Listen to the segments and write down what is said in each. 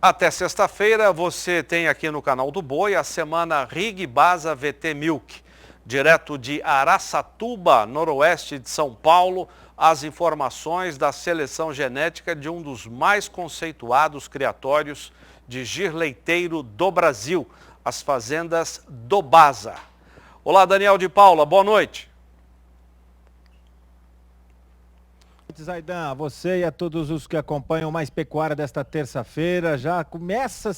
Até sexta-feira você tem aqui no canal do Boi a semana Rig Basa VT Milk. Direto de Araçatuba, noroeste de São Paulo, as informações da seleção genética de um dos mais conceituados criatórios de gir leiteiro do Brasil, as fazendas do Basa. Olá, Daniel de Paula, boa noite. Zaidan, a você e a todos os que acompanham Mais Pecuária desta terça-feira, já começa a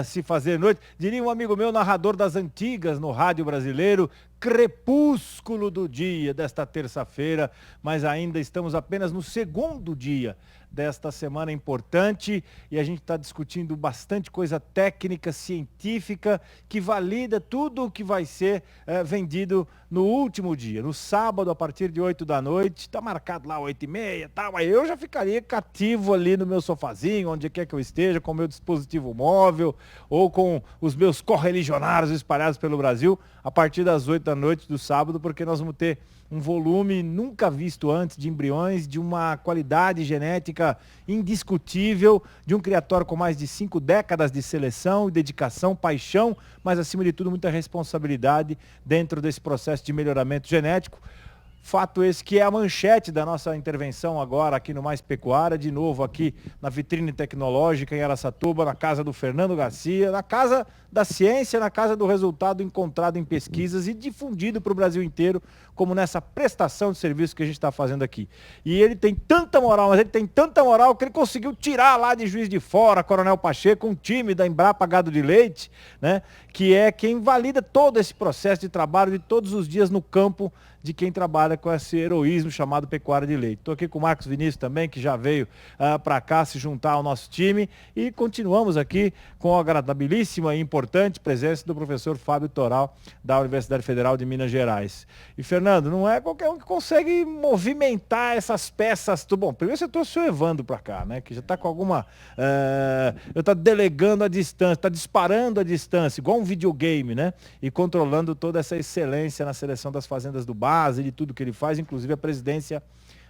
se fazer noite. Diria um amigo meu, narrador das antigas no rádio brasileiro, crepúsculo do dia desta terça-feira, mas ainda estamos apenas no segundo dia desta semana importante e a gente está discutindo bastante coisa técnica, científica, que valida tudo o que vai ser vendido no último dia, no sábado, a partir de 8 da noite, está marcado lá 8h30 e tal, mas eu já ficaria cativo ali no meu sofazinho, onde quer que eu esteja, com o meu dispositivo móvel ou com os meus correligionários espalhados pelo Brasil, a partir das 8 da noite do sábado, porque nós vamos ter um volume nunca visto antes de embriões, de uma qualidade genética indiscutível, de um criatório com mais de 5 décadas de seleção, dedicação, paixão, mas acima de tudo muita responsabilidade dentro desse processo de melhoramento genético. Fato esse que é a manchete da nossa intervenção agora aqui no Mais Pecuária, de novo aqui na vitrine tecnológica em Araçatuba, na casa do Fernando Garcia, na casa da ciência, na casa do resultado encontrado em pesquisas e difundido para o Brasil inteiro, como nessa prestação de serviço que a gente está fazendo aqui. E ele tem tanta moral, mas ele tem tanta moral que ele conseguiu tirar lá de Juiz de Fora, Coronel Pacheco, um time da Embrapa Gado de Leite, né, que é quem valida todo esse processo de trabalho de todos os dias no campo de quem trabalha com esse heroísmo chamado pecuária de leite. Estou aqui com o Marcos Vinícius também, que já veio para cá se juntar ao nosso time e continuamos aqui com a agradabilíssima e importante presença do professor Fábio Toral, da Universidade Federal de Minas Gerais. E Fernando, não é qualquer um que consegue movimentar essas peças. Bom, primeiro você trouxe o Evandro para cá, né, que já está com alguma... está delegando a distância, está disparando a distância, igual um videogame, né, e controlando toda essa excelência na seleção das fazendas do Basa e de tudo que ele faz, inclusive a presidência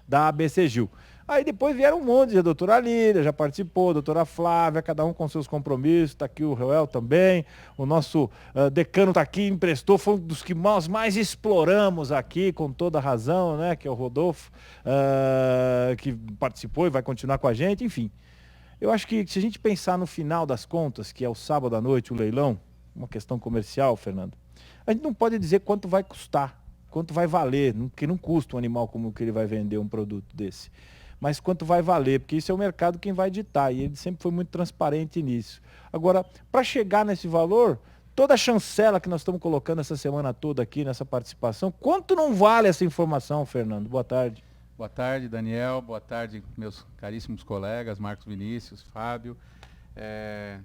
da ABCGIL. Aí depois vieram um monte, a doutora Lília já participou, a doutora Flávia, cada um com seus compromissos, está aqui o Reuel também, o nosso decano está aqui, emprestou, foi um dos que nós mais exploramos aqui, com toda razão, né, que é o Rodolfo, que participou e vai continuar com a gente, enfim. Eu acho que se a gente pensar no final das contas, que é o sábado à noite, o leilão, uma questão comercial, Fernando, a gente não pode dizer quanto vai custar, quanto vai valer, que não custa um animal como que ele vai vender um produto desse. Mas quanto vai valer, porque isso é o mercado quem vai ditar, e ele sempre foi muito transparente nisso. Agora, para chegar nesse valor, toda a chancela que nós estamos colocando essa semana toda aqui nessa participação, quanto não vale essa informação, Fernando? Boa tarde. Boa tarde, Daniel. Boa tarde, meus caríssimos colegas, Marcos Vinícius, Fábio.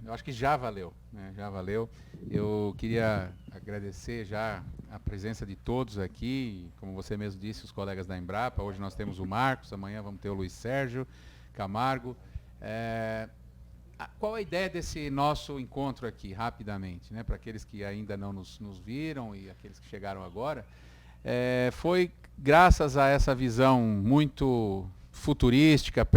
Eu acho que já valeu, né? Já valeu. Eu queria agradecer já a presença de todos aqui, como você mesmo disse, os colegas da Embrapa. Hoje nós temos o Marcos, amanhã vamos ter o Luiz Sérgio Camargo. Qual a ideia desse nosso encontro aqui, rapidamente, né? Para aqueles que ainda não nos viram e aqueles que chegaram agora, foi graças a essa visão muito futurística,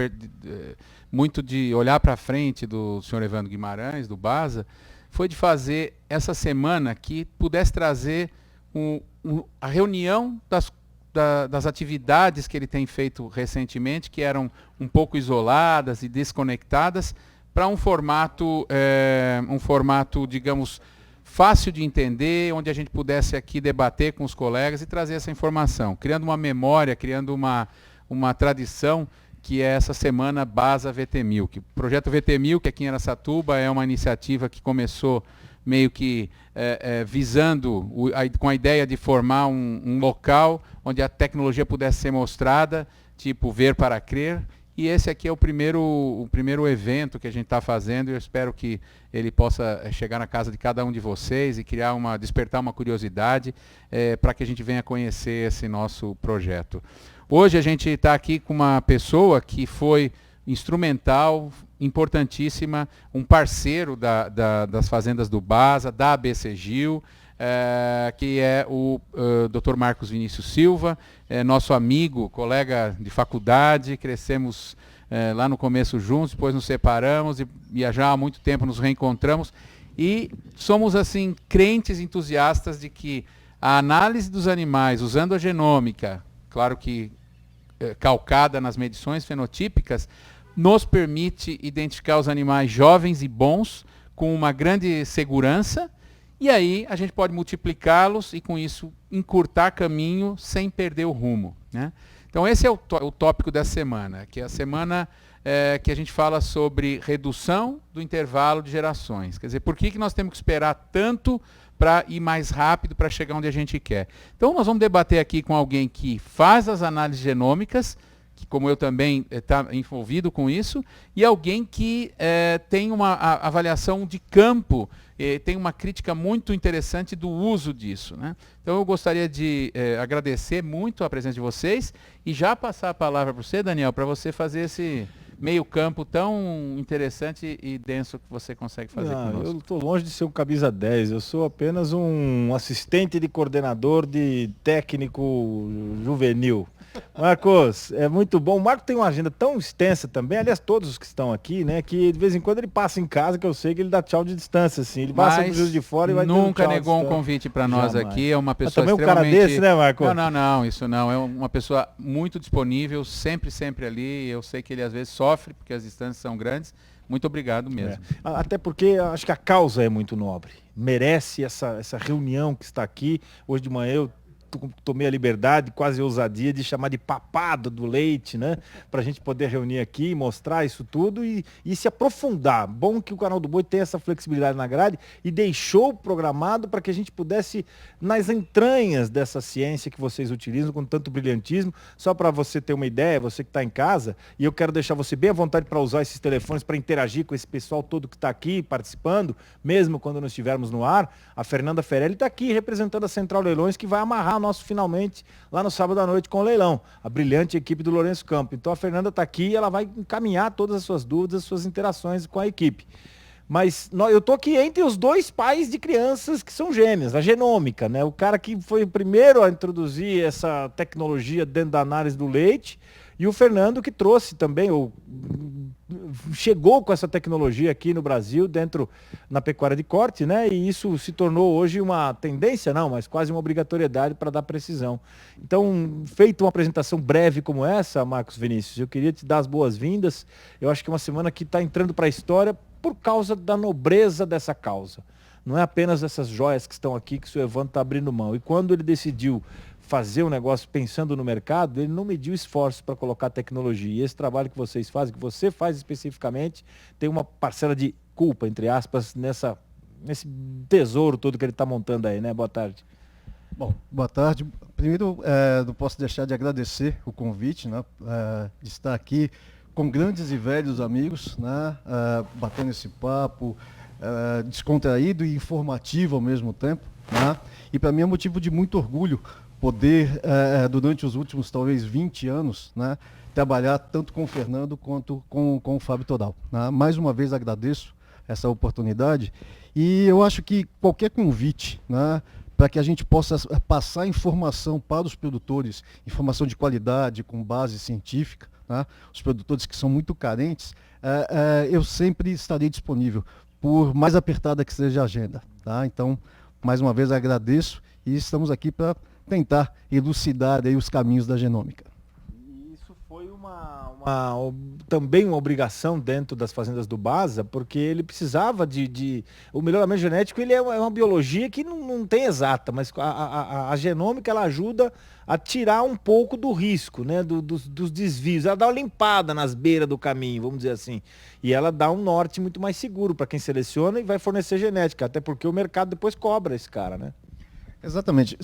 muito de olhar para frente do senhor Evandro Guimarães, do Basa, foi de fazer essa semana que pudesse trazer a reunião das atividades que ele tem feito recentemente, que eram um pouco isoladas e desconectadas, para um formato, digamos, fácil de entender, onde a gente pudesse aqui debater com os colegas e trazer essa informação, criando uma memória, criando uma tradição, que é essa semana Basa VT Milk. O projeto VT Milk aqui em Araçatuba é uma iniciativa que começou meio que visando, com a ideia de formar um local onde a tecnologia pudesse ser mostrada, tipo ver para crer, e esse aqui é o primeiro evento que a gente está fazendo, e eu espero que ele possa chegar na casa de cada um de vocês e despertar uma curiosidade para que a gente venha conhecer esse nosso projeto. Hoje a gente está aqui com uma pessoa que foi instrumental, importantíssima, um parceiro das fazendas do Basa, da ABCGIL, que é o Dr. Marcos Vinícius Silva, nosso amigo, colega de faculdade, crescemos lá no começo juntos, depois nos separamos e já há muito tempo nos reencontramos e somos assim crentes entusiastas de que a análise dos animais usando a genômica, claro que calcada nas medições fenotípicas, nos permite identificar os animais jovens e bons com uma grande segurança e aí a gente pode multiplicá-los e com isso encurtar caminho sem perder o rumo, né? Então esse é o tópico da semana, que é a semana que a gente fala sobre redução do intervalo de gerações. Quer dizer, por que nós temos que esperar tanto para ir mais rápido para chegar onde a gente quer? Então nós vamos debater aqui com alguém que faz as análises genômicas, que como eu também está envolvido com isso, e alguém que tem uma avaliação de campo, tem uma crítica muito interessante do uso disso, né? Então eu gostaria de agradecer muito a presença de vocês e já passar a palavra para você, Daniel, para você fazer esse meio campo tão interessante e denso que você consegue fazer conosco. Eu estou longe de ser um camisa 10, eu sou apenas um assistente de coordenador de técnico juvenil. Marcos, é muito bom. O Marco tem uma agenda tão extensa também, aliás, todos os que estão aqui, né? Que de vez em quando ele passa em casa, que eu sei que ele dá tchau de distância, assim. Ele passa pro Juiz de Fora e vai nunca negou um convite para nós aqui. É uma pessoa também extremamente... um cara desse, né, Marcos? Não, isso não. É uma pessoa muito disponível, sempre ali. Eu sei que ele às vezes sofre, porque as distâncias são grandes. Muito obrigado mesmo. Até porque acho que a causa é muito nobre. Merece essa reunião que está aqui. Hoje de manhã eu tomei a liberdade, quase ousadia, de chamar de papado do leite, né? Para a gente poder reunir aqui, mostrar isso tudo e se aprofundar. Bom que o Canal do Boi tem essa flexibilidade na grade e deixou programado para que a gente pudesse, nas entranhas dessa ciência que vocês utilizam com tanto brilhantismo, só para você ter uma ideia, você que está em casa, e eu quero deixar você bem à vontade para usar esses telefones para interagir com esse pessoal todo que está aqui participando, mesmo quando não estivermos no ar. A Fernanda Ferelli está aqui representando a Central Leilões, que vai amarrar nosso finalmente lá no sábado à noite com o leilão, a brilhante equipe do Lourenço Campo. Então a Fernanda está aqui e ela vai encaminhar todas as suas dúvidas, as suas interações com a equipe. Mas eu estou aqui entre os dois pais de crianças que são gêmeas, a genômica, né? O cara que foi o primeiro a introduzir essa tecnologia dentro da análise do leite e o Fernando que trouxe também, chegou com essa tecnologia aqui no Brasil, na pecuária de corte, né? E isso se tornou hoje uma tendência, mas quase uma obrigatoriedade para dar precisão. Então, feita uma apresentação breve como essa, Marcos Vinícius, eu queria te dar as boas-vindas. Eu acho que é uma semana que está entrando para a história por causa da nobreza dessa causa. Não é apenas essas joias que estão aqui que o seu Evandro está abrindo mão. E quando ele decidiu fazer um negócio pensando no mercado, ele não mediu esforços para colocar tecnologia. E esse trabalho que vocês fazem, que você faz especificamente, tem uma parcela de culpa, entre aspas, nesse tesouro todo que ele está montando aí, né? Boa tarde. Bom, boa tarde. Primeiro, não posso deixar de agradecer o convite, né? De estar aqui com grandes e velhos amigos, né? Batendo esse papo, descontraído e informativo ao mesmo tempo, né? E para mim é motivo de muito orgulho poder, durante os últimos talvez 20 anos, né, trabalhar tanto com o Fernando quanto com o Fábio Toral, né? Mais uma vez agradeço essa oportunidade e eu acho que qualquer convite, né, para que a gente possa passar informação para os produtores, informação de qualidade, com base científica, né, os produtores que são muito carentes, eu sempre estarei disponível, por mais apertada que seja a agenda. Tá? Então, mais uma vez agradeço e estamos aqui para tentar elucidar aí os caminhos da genômica. Isso foi também uma obrigação dentro das fazendas do BASA, porque ele precisava o melhoramento genético, ele é uma biologia que não tem exata, mas a genômica ela ajuda a tirar um pouco do risco, né, dos desvios. Ela dá uma limpada nas beiras do caminho, vamos dizer assim. E ela dá um norte muito mais seguro para quem seleciona e vai fornecer genética, até porque o mercado depois cobra esse cara, né? Exatamente.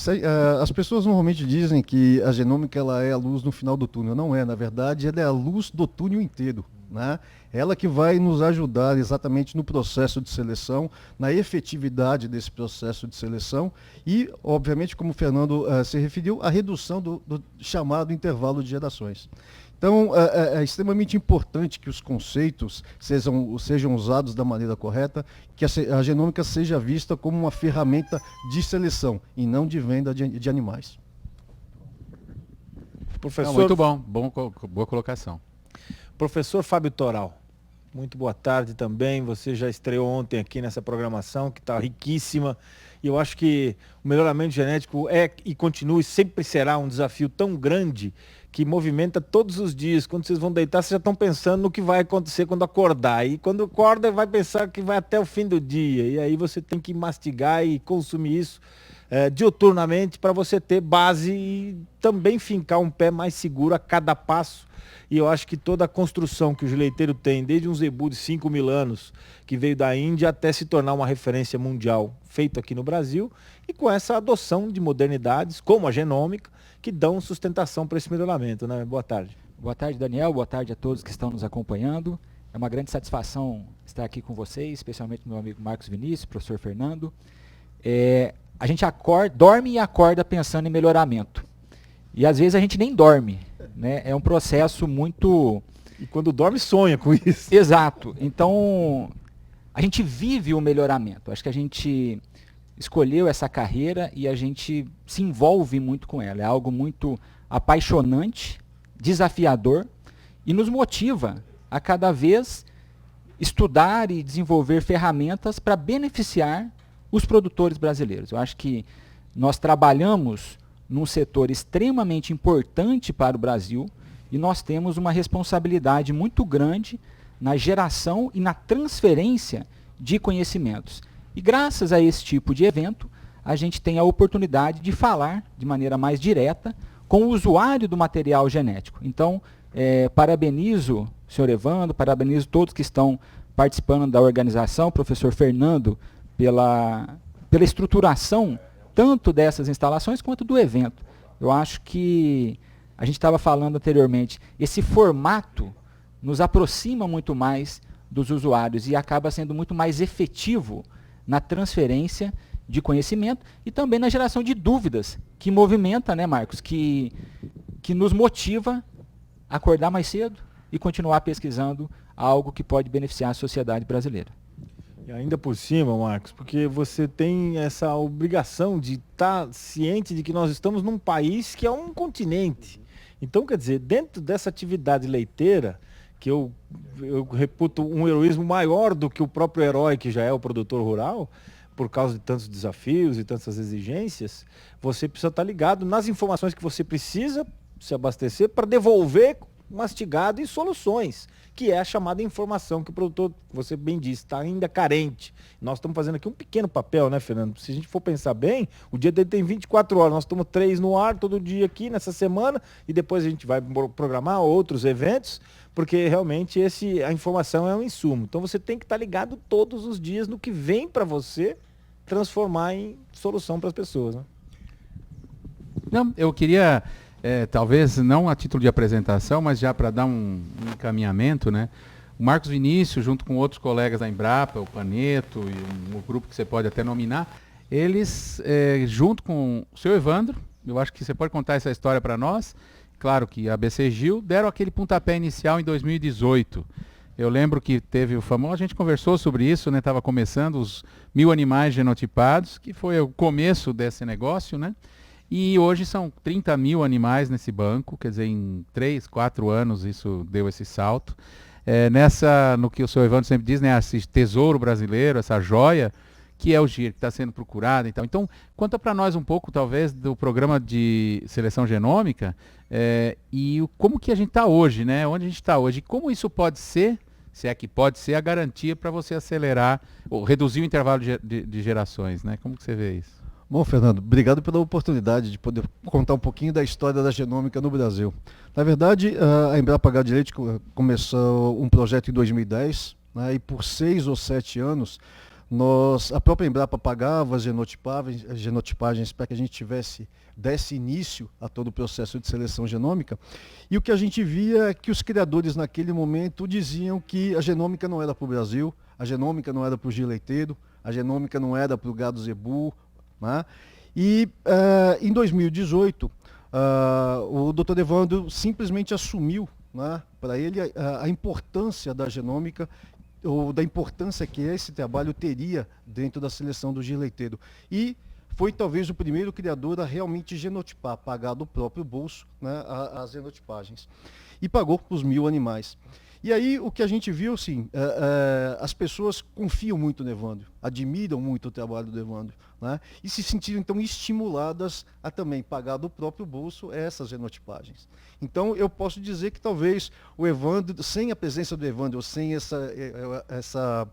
As pessoas normalmente dizem que a genômica ela é a luz no final do túnel. Não é, na verdade, ela é a luz do túnel inteiro, né? Ela que vai nos ajudar exatamente no processo de seleção, na efetividade desse processo de seleção e, obviamente, como o Fernando se referiu, a redução do chamado intervalo de gerações. Então, é extremamente importante que os conceitos sejam usados da maneira correta, que a genômica seja vista como uma ferramenta de seleção e não de venda de animais. Professor... muito bom, boa colocação. Professor Fábio Toral, muito boa tarde também. Você já estreou ontem aqui nessa programação que está riquíssima. E eu acho que o melhoramento genético é e continua e sempre será um desafio tão grande que movimenta todos os dias. Quando vocês vão deitar, vocês já estão pensando no que vai acontecer quando acordar. E quando acorda, vai pensar que vai até o fim do dia. E aí você tem que mastigar e consumir isso diuturnamente para você ter base e também fincar um pé mais seguro a cada passo. E eu acho que toda a construção que o leiteiro tem, desde um zebu de 5.000 anos, que veio da Índia, até se tornar uma referência mundial, feito aqui no Brasil, e com essa adoção de modernidades, como a genômica, que dão sustentação para esse melhoramento, né? Boa tarde. Boa tarde, Daniel. Boa tarde a todos que estão nos acompanhando. É uma grande satisfação estar aqui com vocês, especialmente meu amigo Marcos Vinícius, professor Fernando. A gente dorme e acorda pensando em melhoramento. E às vezes a gente nem dorme, né? É um processo muito... E quando dorme, sonha com isso. Exato. Então, a gente vive o melhoramento. Acho que a gente escolheu essa carreira e a gente se envolve muito com ela. É algo muito apaixonante, desafiador e nos motiva a cada vez estudar e desenvolver ferramentas para beneficiar os produtores brasileiros. Eu acho que nós trabalhamos num setor extremamente importante para o Brasil e nós temos uma responsabilidade muito grande na geração e na transferência de conhecimentos. E graças a esse tipo de evento, a gente tem a oportunidade de falar de maneira mais direta com o usuário do material genético. Então, parabenizo o senhor Evandro, parabenizo todos que estão participando da organização, o professor Fernando, pela estruturação tanto dessas instalações quanto do evento. Eu acho que, a gente estava falando anteriormente, esse formato nos aproxima muito mais dos usuários e acaba sendo muito mais efetivo na transferência de conhecimento e também na geração de dúvidas, que movimenta, né, Marcos, que nos motiva a acordar mais cedo e continuar pesquisando algo que pode beneficiar a sociedade brasileira. E ainda por cima, Marcos, porque você tem essa obrigação de estar ciente de que nós estamos num país que é um continente. Então, quer dizer, dentro dessa atividade leiteira, que eu reputo um heroísmo maior do que o próprio herói que já é o produtor rural, por causa de tantos desafios e tantas exigências, você precisa estar ligado nas informações que você precisa se abastecer para devolver mastigado em soluções, que é a chamada informação que o produtor, você bem disse, está ainda carente. Nós estamos fazendo aqui um pequeno papel, né, Fernando? Se a gente for pensar bem, o dia dele tem 24 horas, nós estamos 3 no ar todo dia aqui nessa semana e depois a gente vai programar outros eventos, porque realmente a informação é um insumo. Então você tem que estar ligado todos os dias no que vem para você transformar em solução para as pessoas, né? Não, eu queria... talvez não a título de apresentação, mas já para dar um encaminhamento, né? O Marcos Vinícius, junto com outros colegas da Embrapa, o Paneto e um grupo que você pode até nominar, eles, junto com o seu Evandro, eu acho que você pode contar essa história para nós, claro que a ABC Gil, deram aquele pontapé inicial em 2018. Eu lembro que teve o famoso, a gente conversou sobre isso, né? Estava começando os 1.000 animais genotipados, que foi o começo desse negócio, né? E hoje são 30.000 animais nesse banco, quer dizer, em 3, 4 anos isso deu esse salto. No que o senhor Evandro sempre diz, né, esse tesouro brasileiro, essa joia, que é o GIR, que está sendo procurado e tal. Então, conta para nós um pouco, talvez, do programa de seleção genômica e como que a gente está hoje, né? Onde a gente está hoje. E como isso pode ser, se é que pode ser, a garantia para você acelerar ou reduzir o intervalo de gerações, né? Como que você vê isso? Bom, Fernando, obrigado pela oportunidade de poder contar um pouquinho da história da genômica no Brasil. Na verdade, a Embrapa Gado de Leite começou um projeto em 2010, né, e por 6 ou 7 anos, a própria Embrapa pagava as genotipagens para que a gente desse início a todo o processo de seleção genômica. E o que a gente via é que os criadores naquele momento diziam que a genômica não era para o Brasil, a genômica não era para o giro leiteiro, a genômica não era para o gado zebu, né? E em 2018, o Dr. Evandro simplesmente assumiu né, para ele a importância da genômica, ou da importância que esse trabalho teria dentro da seleção do GIR leiteiro. E foi talvez o primeiro criador a realmente genotipar, pagar do próprio bolso, né, as genotipagens. E pagou os 1.000 animais. E aí o que a gente viu, assim, as pessoas confiam muito no Evandro, admiram muito o trabalho do Evandro, né, e se sentiram então estimuladas a também pagar do próprio bolso essas genotipagens. Então eu posso dizer que talvez o Evandro, sem a presença do Evandro, ou sem essa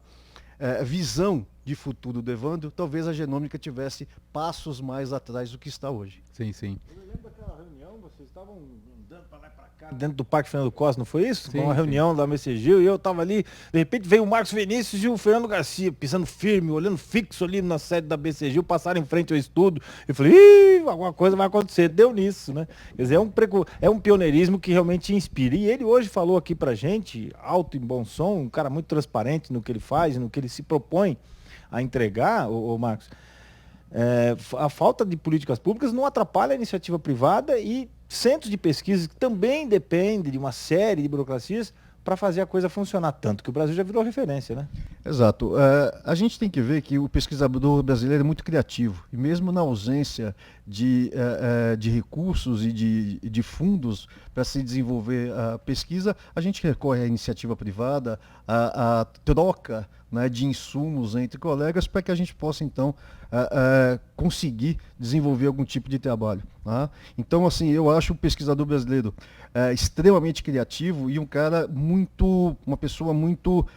visão de futuro do Evandro, talvez a genômica tivesse passos mais atrás do que está hoje. Sim, sim. Eu lembro daquela reunião, vocês estavam andando para lá e para cá, dentro do Parque Fernando Costa, não foi isso? Sim, uma reunião da Messegil, e eu estava ali, de repente veio o Marcos Vinícius e o Fernando Garcia, pisando firme, olhando fixo ali na sede da BCGil, passaram em frente ao estudo, eu falei, ih, alguma coisa vai acontecer, deu nisso, né? Quer dizer, é um pioneirismo que realmente inspira, e ele hoje falou aqui pra gente, alto e bom som, um cara muito transparente no que ele faz, no que ele se propõe a entregar, o Marcos. A falta de políticas públicas não atrapalha a iniciativa privada e centros de pesquisa que também dependem de uma série de burocracias para fazer a coisa funcionar, tanto que o Brasil já virou referência, né? Exato. A gente tem que ver que o pesquisador brasileiro é muito criativo, e mesmo na ausência de recursos e de fundos para se desenvolver a pesquisa, a gente recorre à iniciativa privada, à troca, né, de insumos entre colegas para que a gente possa, então, conseguir desenvolver algum tipo de trabalho. Tá? Então, assim, eu acho o pesquisador brasileiro extremamente criativo e uma pessoa muito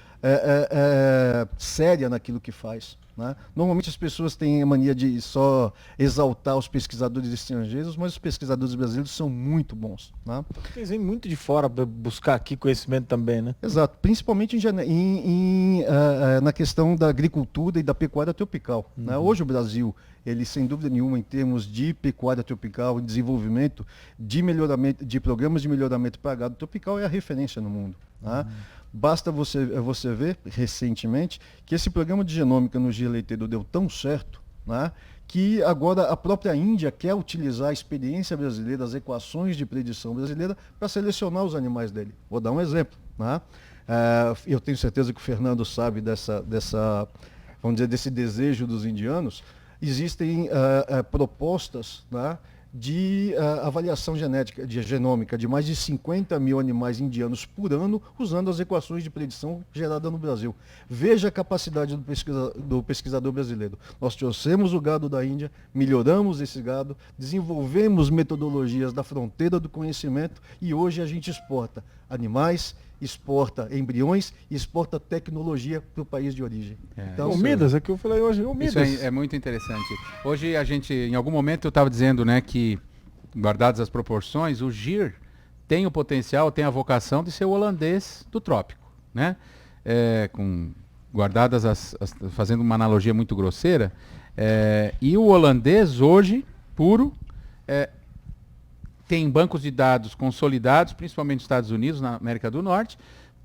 séria naquilo que faz. Né? Normalmente as pessoas têm a mania de só exaltar os pesquisadores estrangeiros, mas os pesquisadores brasileiros são muito bons. Né? Eles vêm muito de fora para buscar aqui conhecimento também, né? Exato, principalmente na questão da agricultura e da pecuária tropical. Né? Hoje o Brasil, ele sem dúvida nenhuma, em termos de pecuária tropical e desenvolvimento de programas de melhoramento para gado tropical, é a referência no mundo. Né? Basta você ver, recentemente, que esse programa de genômica no GIR leiteiro deu tão certo, né, que agora a própria Índia quer utilizar a experiência brasileira, as equações de predição brasileira, para selecionar os animais dele. Vou dar um exemplo. Né? Eu tenho certeza que o Fernando sabe vamos dizer, desse desejo dos indianos. Existem propostas, né, de avaliação genômica de mais de 50 mil animais indianos por ano, usando as equações de predição geradas no Brasil. Veja a capacidade do pesquisador brasileiro. Nós trouxemos o gado da Índia, melhoramos esse gado, desenvolvemos metodologias da fronteira do conhecimento e hoje a gente exporta animais, exporta embriões e exporta tecnologia para o país de origem. Então, o Midas, é que eu falei hoje, o Midas. Isso é muito interessante. Hoje a gente, em algum momento eu estava dizendo, né, que, guardadas as proporções, o GIR tem o potencial, tem a vocação de ser o holandês do trópico, né? Guardadas fazendo uma analogia muito grosseira, e o holandês hoje, puro, tem bancos de dados consolidados, principalmente nos Estados Unidos, na América do Norte,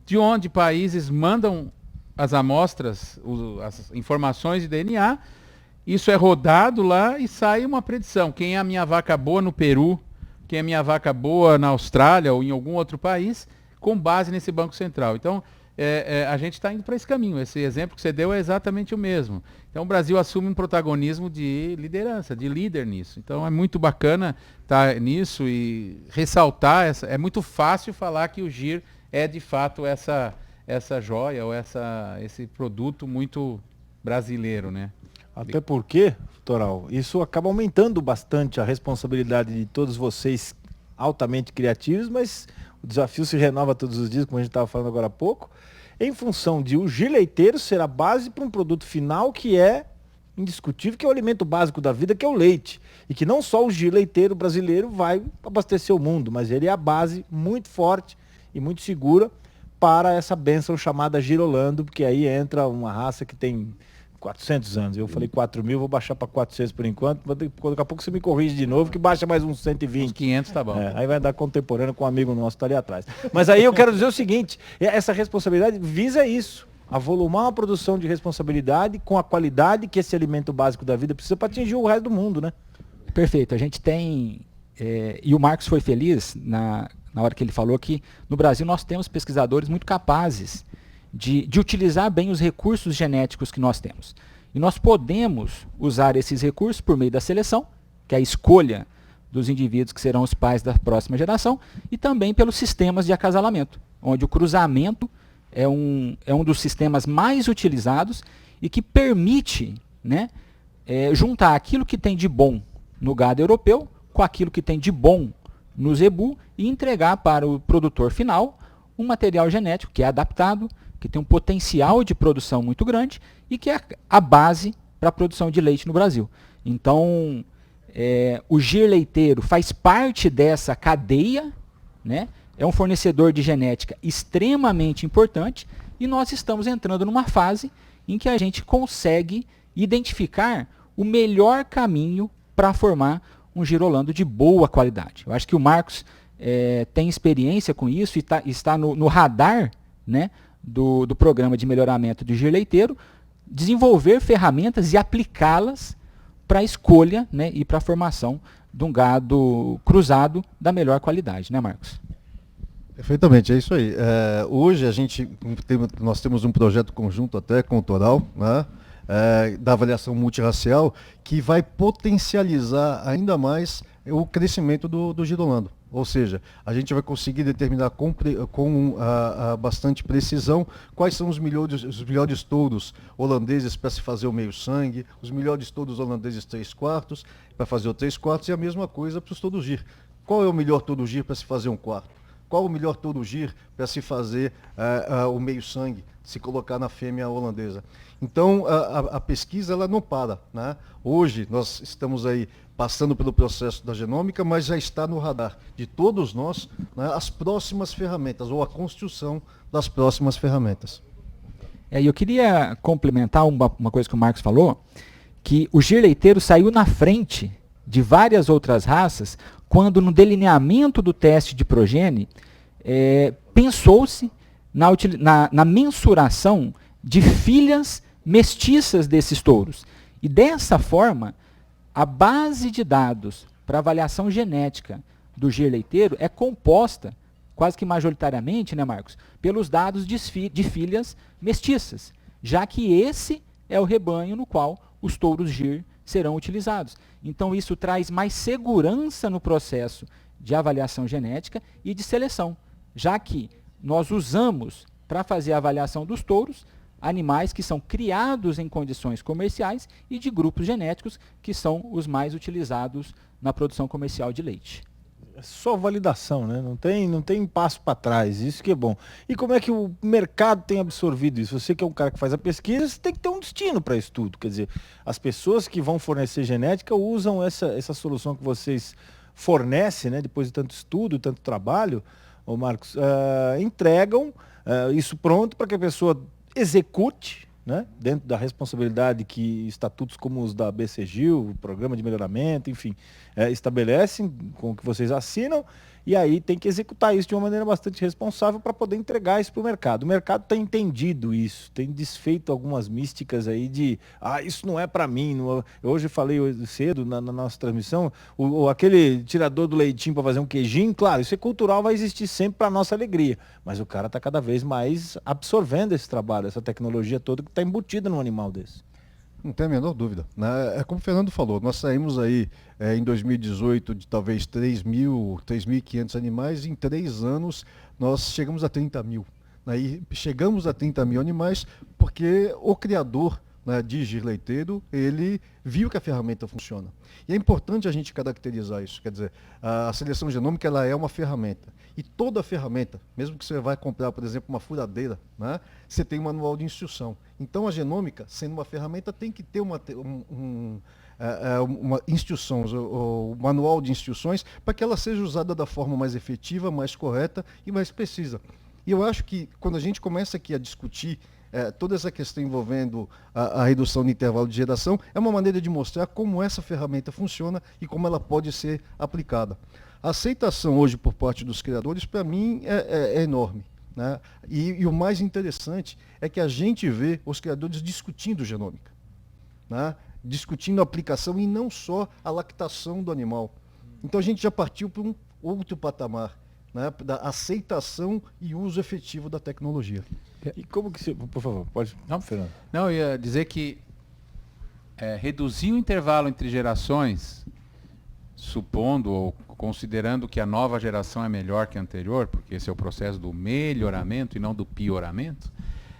de onde países mandam as amostras, as informações de DNA, isso é rodado lá e sai uma predição. Quem é a minha vaca boa no Peru, quem é a minha vaca boa na Austrália ou em algum outro país, com base nesse Banco Central. Então, a gente está indo para esse caminho. Esse exemplo que você deu é exatamente o mesmo. Então, o Brasil assume um protagonismo de liderança, de líder nisso. Então, é muito bacana estar nisso e ressaltar. É muito fácil falar que o GIR é, de fato, essa joia ou esse produto muito brasileiro, né? Até porque, Toral, isso acaba aumentando bastante a responsabilidade de todos vocês altamente criativos, mas o desafio se renova todos os dias, como a gente estava falando agora há pouco, em função de o GIR leiteiro ser a base para um produto final que é indiscutível, que é o alimento básico da vida, que é o leite. E que não só o GIR leiteiro brasileiro vai abastecer o mundo, mas ele é a base muito forte e muito segura para essa bênção chamada girolando, porque aí entra uma raça que tem 400 anos. Eu falei 4.000, vou baixar para 400 por enquanto. Daqui a pouco você me corrige de novo, que baixa mais uns 120. Uns 500 tá bom. Aí vai dar contemporâneo com um amigo nosso que tá ali atrás. Mas aí eu quero dizer o seguinte, essa responsabilidade visa isso, avolumar uma produção de responsabilidade com a qualidade que esse alimento básico da vida precisa para atingir o resto do mundo, né? Perfeito. A gente tem, e o Marcos foi feliz na na hora que ele falou que no Brasil nós temos pesquisadores muito capazes de utilizar bem os recursos genéticos que nós temos. E nós podemos usar esses recursos por meio da seleção, que é a escolha dos indivíduos que serão os pais da próxima geração, e também pelos sistemas de acasalamento, onde o cruzamento é um dos sistemas mais utilizados e que permite, né, juntar aquilo que tem de bom no gado europeu com aquilo que tem de bom no zebu e entregar para o produtor final um material genético que é adaptado, que tem um potencial de produção muito grande e que é a base para a produção de leite no Brasil. Então, o gir leiteiro faz parte dessa cadeia, né? É um fornecedor de genética extremamente importante e nós estamos entrando numa fase em que a gente consegue identificar o melhor caminho para formar um girolando de boa qualidade. Eu acho que o Marcos tem experiência com isso e está no radar, né, do programa de melhoramento do gir leiteiro, desenvolver ferramentas e aplicá-las para a escolha, né, e para a formação de um gado cruzado da melhor qualidade, né, Marcos? Perfeitamente, é isso aí. Hoje nós temos um projeto conjunto até com o Toral, né, da avaliação multirracial, que vai potencializar ainda mais o crescimento do girolando. Ou seja, a gente vai conseguir determinar com bastante precisão quais são os melhores touros holandeses para se fazer o meio sangue, os melhores touros holandeses 3/4 para fazer o 3/4 e a mesma coisa para os touros gir. Qual é o melhor touro gir para se fazer 1/4? Qual o melhor touro gir para se fazer o meio sangue, se colocar na fêmea holandesa? Então, a pesquisa ela não para, né? Hoje nós estamos aí passando pelo processo da genômica, mas já está no radar de todos nós, né, as próximas ferramentas, ou a construção das próximas ferramentas. E eu queria complementar uma coisa que o Marcos falou, que o gir leiteiro saiu na frente de várias outras raças, quando no delineamento do teste de progênie, pensou-se na mensuração de filhas mestiças desses touros. E dessa forma, a base de dados para avaliação genética do gir leiteiro é composta, quase que majoritariamente, né, Marcos, pelos dados de filhas mestiças, já que esse é o rebanho no qual os touros gir serão utilizados. Então isso traz mais segurança no processo de avaliação genética e de seleção, já que nós usamos para fazer a avaliação dos touros animais que são criados em condições comerciais e de grupos genéticos que são os mais utilizados na produção comercial de leite. É só validação, né? Não tem passo para trás, isso que é bom. E como é que o mercado tem absorvido isso? Você que é um cara que faz a pesquisa, você tem que ter um destino para isso tudo. Quer dizer, as pessoas que vão fornecer genética usam essa solução que vocês fornecem, né? Depois de tanto estudo, tanto trabalho, ô Marcos, entregam isso pronto para que a pessoa execute, né, dentro da responsabilidade que estatutos como os da BCGIL, o Programa de Melhoramento, enfim, estabelecem, com o que vocês assinam, e aí tem que executar isso de uma maneira bastante responsável para poder entregar isso para o mercado. O mercado tem entendido isso, tem desfeito algumas místicas aí de, isso não é para mim. Não, eu hoje falei cedo na nossa transmissão, aquele tirador do leitinho para fazer um queijinho, claro, isso é cultural, vai existir sempre para nossa alegria, mas o cara está cada vez mais absorvendo esse trabalho, essa tecnologia toda que está embutida num animal desse. Não tem a menor dúvida, né? É como o Fernando falou, nós saímos aí em 2018 de talvez 3.500 animais, e em 3 anos nós chegamos a 30 mil. Né? E chegamos a 30 mil animais porque o criador, né, de gir leiteiro, ele viu que a ferramenta funciona. E é importante a gente caracterizar isso, quer dizer, a seleção genômica ela é uma ferramenta. E toda ferramenta, mesmo que você vai comprar, por exemplo, uma furadeira, né, você tem um manual de instrução. Então a genômica, sendo uma ferramenta, tem que ter uma instrução, o manual de instruções, para que ela seja usada da forma mais efetiva, mais correta e mais precisa. E eu acho que quando a gente começa aqui a discutir toda essa questão envolvendo a redução do intervalo de geração, é uma maneira de mostrar como essa ferramenta funciona e como ela pode ser aplicada. A aceitação hoje por parte dos criadores, para mim, é enorme. Né? E o mais interessante é que a gente vê os criadores discutindo genômica, né? Discutindo a aplicação e não só a lactação do animal. Então a gente já partiu para um outro patamar né, da aceitação e uso efetivo da tecnologia. E como que por favor, pode. Não, Fernando. Não, eu ia dizer que reduzir o intervalo entre gerações, supondo ou considerando que a nova geração é melhor que a anterior, porque esse é o processo do melhoramento e não do pioramento,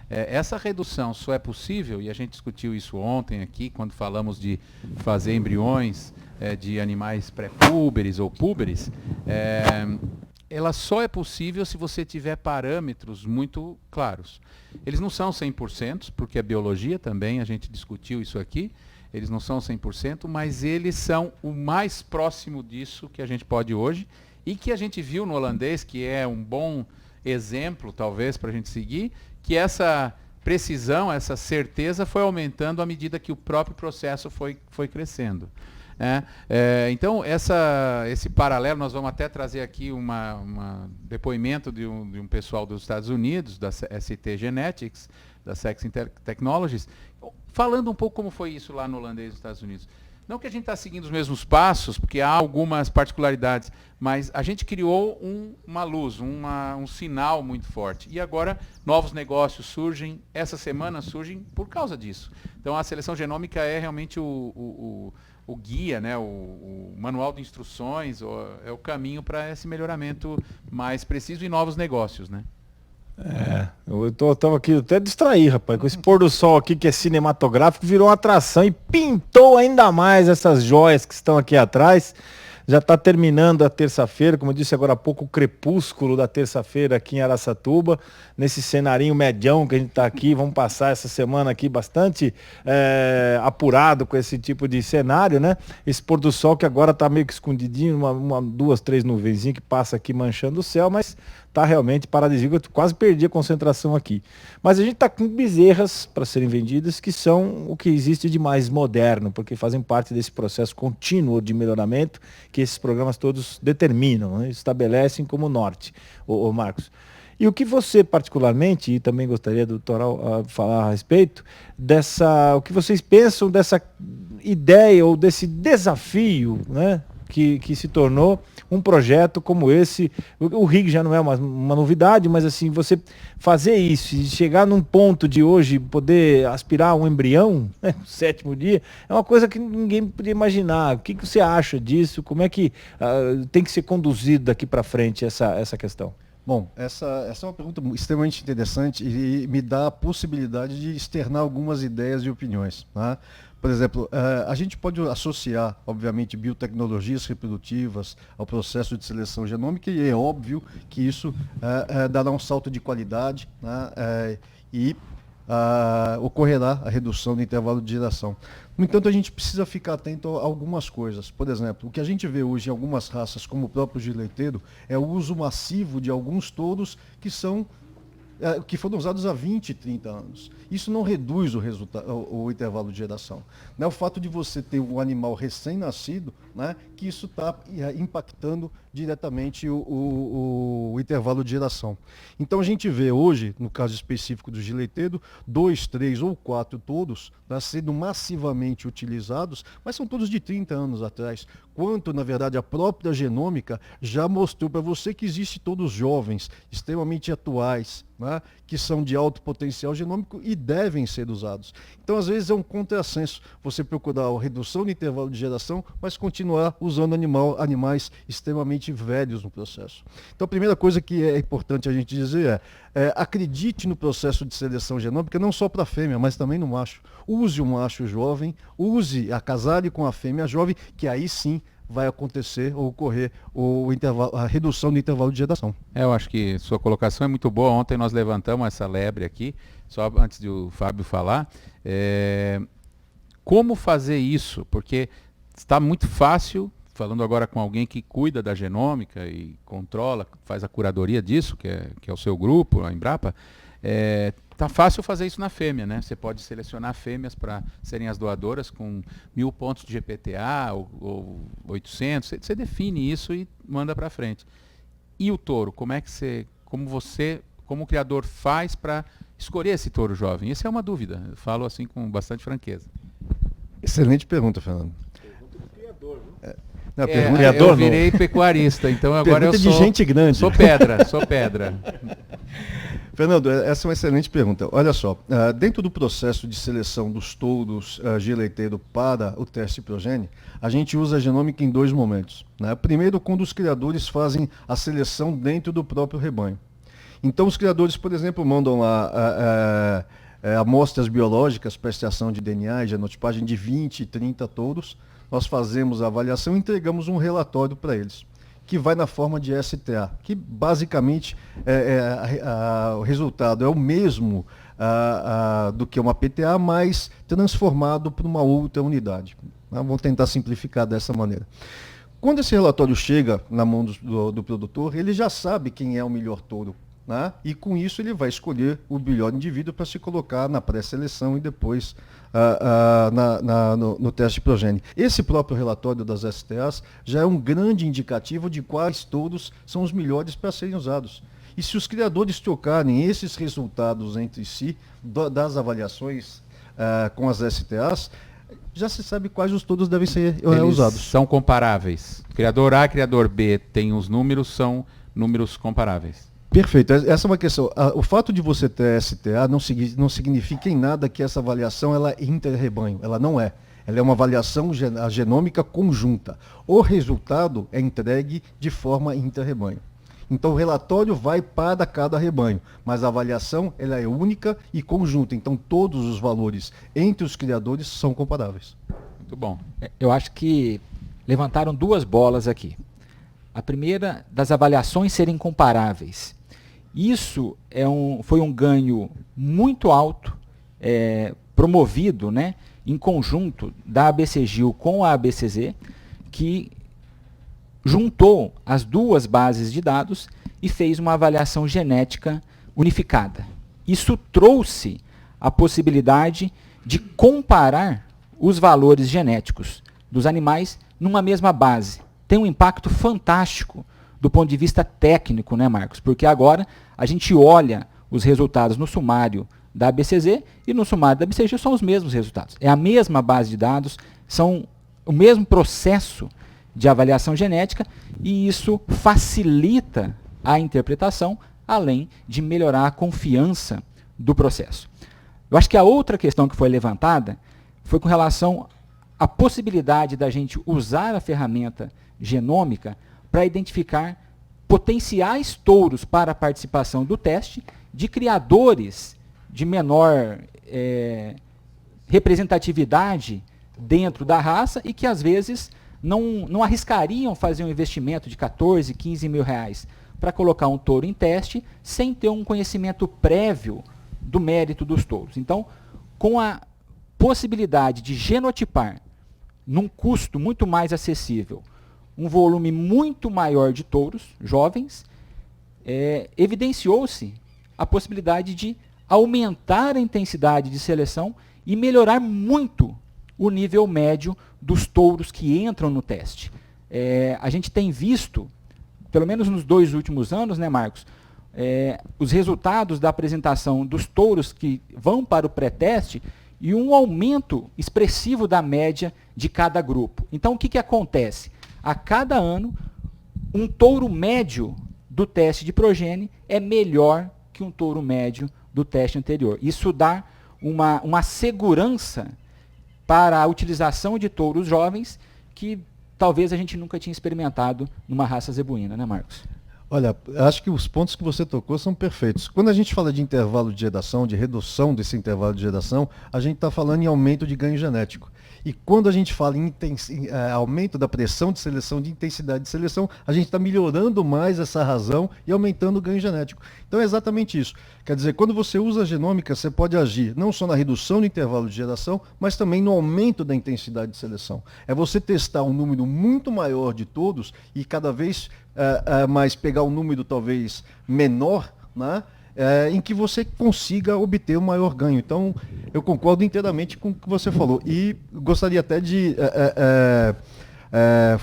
essa redução só é possível, e a gente discutiu isso ontem aqui, quando falamos de fazer embriões de animais pré-púberes ou púberes, ela só é possível se você tiver parâmetros muito claros. Eles não são 100%, porque a biologia também, a gente discutiu isso aqui, eles não são 100%, mas eles são o mais próximo disso que a gente pode hoje, e que a gente viu no holandês, que é um bom exemplo, talvez, para a gente seguir, que essa precisão, essa certeza foi aumentando à medida que o próprio processo foi crescendo. Então, esse paralelo, nós vamos até trazer aqui um depoimento de um pessoal dos Estados Unidos, da ST Genetics, da Sex Technologies, falando um pouco como foi isso lá no holandês dos Estados Unidos. Não que a gente está seguindo os mesmos passos, porque há algumas particularidades, mas a gente criou uma luz, um sinal muito forte. E agora novos negócios surgem, essa semana surgem por causa disso. Então a seleção genômica é realmente o guia, né, o manual de instruções, é o caminho para esse melhoramento mais preciso e novos negócios, né? Eu tava aqui até distrair, rapaz, com esse pôr do sol aqui que é cinematográfico, virou uma atração e pintou ainda mais essas joias que estão aqui atrás. Já está terminando a terça-feira, como eu disse agora há pouco, o crepúsculo da terça-feira aqui em Araçatuba, nesse cenarinho medião que a gente está aqui. Vamos passar essa semana aqui bastante apurado com esse tipo de cenário, né? Esse pôr do sol que agora está meio que escondidinho, duas, três nuvenzinhas que passa aqui manchando o céu, mas está realmente paradisíaco. Eu quase perdi a concentração aqui. Mas a gente está com bezerras para serem vendidas que são o que existe de mais moderno, porque fazem parte desse processo contínuo de melhoramento que esses programas todos determinam, né? Estabelecem como norte, ô Marcos. E o que você particularmente, e também gostaria do Toral falar a respeito, o que vocês pensam dessa ideia ou desse desafio, né, que se tornou um projeto como esse. O RIG já não é uma novidade, mas assim, você fazer isso e chegar num ponto de hoje poder aspirar a um embrião, né, no 7º dia, é uma coisa que ninguém podia imaginar. O que você acha disso? Como é que tem que ser conduzido daqui para frente essa questão? Bom, essa é uma pergunta extremamente interessante e me dá a possibilidade de externar algumas ideias e opiniões, tá? Por exemplo, a gente pode associar, obviamente, biotecnologias reprodutivas ao processo de seleção genômica, e é óbvio que isso dará um salto de qualidade, né, e ocorrerá a redução do intervalo de geração. No entanto, a gente precisa ficar atento a algumas coisas. Por exemplo, o que a gente vê hoje em algumas raças, como o próprio gileiteiro, é o uso massivo de alguns touros que foram usados há 20, 30 anos. Isso não reduz o intervalo de geração. Não é o fato de você ter um animal recém-nascido, né, que isso está impactando diretamente o intervalo de geração. Então a gente vê hoje, no caso específico do gileiteiro, 2, 3 ou 4 touros, né, sendo massivamente utilizados, mas são todos de 30 anos atrás. Quanto, na verdade, a própria genômica já mostrou para você que existe todos jovens, extremamente atuais, né, que são de alto potencial genômico e devem ser usados. Então, às vezes, é um contrassenso você procurar a redução do intervalo de geração, mas continuar usando animais extremamente velhos no processo. Então, a primeira coisa que é importante a gente dizer acredite no processo de seleção genômica, não só para a fêmea, mas também no macho. Use o macho jovem, casale com a fêmea jovem, que aí sim vai acontecer ou ocorrer a redução do intervalo de geração. Eu acho que sua colocação é muito boa. Ontem nós levantamos essa lebre aqui, só antes do Fábio falar. Como fazer isso? Porque está muito fácil, falando agora com alguém que cuida da genômica e controla, faz a curadoria disso, que é o seu grupo, a Embrapa. Tá fácil fazer isso na fêmea, né? Você pode selecionar fêmeas para serem as doadoras com 1000 pontos de GPTA ou 800. Você define isso e manda para frente. E o touro? Como criador faz para escolher esse touro jovem? Essa é uma dúvida. Eu falo assim com bastante franqueza. Excelente pergunta, Fernando. Pergunta do criador, viu? Eu virei pecuarista, então agora eu sou... de gente grande. Sou pedra. Fernando, essa é uma excelente pergunta. Olha só, dentro do processo de seleção dos touros de leiteiro para o teste progênie, a gente usa a genômica em 2 momentos, né? Primeiro, quando os criadores fazem a seleção dentro do próprio rebanho. Então, os criadores, por exemplo, mandam lá amostras biológicas para extração de DNA e genotipagem de 20 e 30 touros. Nós fazemos a avaliação e entregamos um relatório para eles, que vai na forma de STA, que basicamente o resultado é o mesmo do que uma PTA, mas transformado para uma outra unidade. Vamos tentar simplificar dessa maneira. Quando esse relatório chega na mão do produtor, ele já sabe quem é o melhor touro, né? E com isso ele vai escolher o melhor indivíduo para se colocar na pré-seleção e depois no teste progênie. Esse próprio relatório das STAs já é um grande indicativo de quais touros são os melhores para serem usados. E se os criadores trocarem esses resultados entre si, das avaliações com as STAs, já se sabe quais os touros devem ser usados. São comparáveis. Criador A, criador B tem os números, são números comparáveis. Perfeito, essa é uma questão. O fato de você ter STA não significa em nada que essa avaliação ela é inter-rebanho, ela não é. Ela é uma avaliação genômica conjunta. O resultado é entregue de forma inter-rebanho. Então o relatório vai para cada rebanho, mas a avaliação ela é única e conjunta. Então todos os valores entre os criadores são comparáveis. Muito bom. Eu acho que levantaram 2 bolas aqui. A primeira, das avaliações serem comparáveis. Isso foi um ganho muito alto, promovido, né, em conjunto da ABCGIL com a ABCZ, que juntou as 2 bases de dados e fez uma avaliação genética unificada. Isso trouxe a possibilidade de comparar os valores genéticos dos animais numa mesma base. Tem um impacto fantástico do ponto de vista técnico, né, Marcos? Porque agora a gente olha os resultados no sumário da ABCZ e no sumário da ABCG são os mesmos resultados. É a mesma base de dados, são o mesmo processo de avaliação genética e isso facilita a interpretação, além de melhorar a confiança do processo. Eu acho que a outra questão que foi levantada foi com relação à possibilidade da gente usar a ferramenta genômica para identificar potenciais touros para a participação do teste de criadores de menor representatividade dentro da raça e que às vezes não arriscariam fazer um investimento de 14, 15 mil reais para colocar um touro em teste sem ter um conhecimento prévio do mérito dos touros. Então, com a possibilidade de genotipar num custo muito mais acessível, um volume muito maior de touros jovens, evidenciou-se a possibilidade de aumentar a intensidade de seleção e melhorar muito o nível médio dos touros que entram no teste. A gente tem visto, pelo menos nos 2 últimos anos, né, Marcos, os resultados da apresentação dos touros que vão para o pré-teste e um aumento expressivo da média de cada grupo. Então, o que acontece? A cada ano, um touro médio do teste de progênie é melhor que um touro médio do teste anterior. Isso dá uma segurança para a utilização de touros jovens que talvez a gente nunca tinha experimentado numa raça zebuína, né, Marcos? Olha, acho que os pontos que você tocou são perfeitos. Quando a gente fala de intervalo de geração, de redução desse intervalo de geração, a gente está falando em aumento de ganho genético. E quando a gente fala em aumento da pressão de seleção, de intensidade de seleção, a gente está melhorando mais essa razão e aumentando o ganho genético. Então é exatamente isso. Quer dizer, quando você usa a genômica, você pode agir não só na redução do intervalo de geração, mas também no aumento da intensidade de seleção. É você testar um número muito maior de todos e cada vez mais pegar um número talvez menor, né? Em que você consiga obter um maior ganho. Então, eu concordo inteiramente com o que você falou. E gostaria até de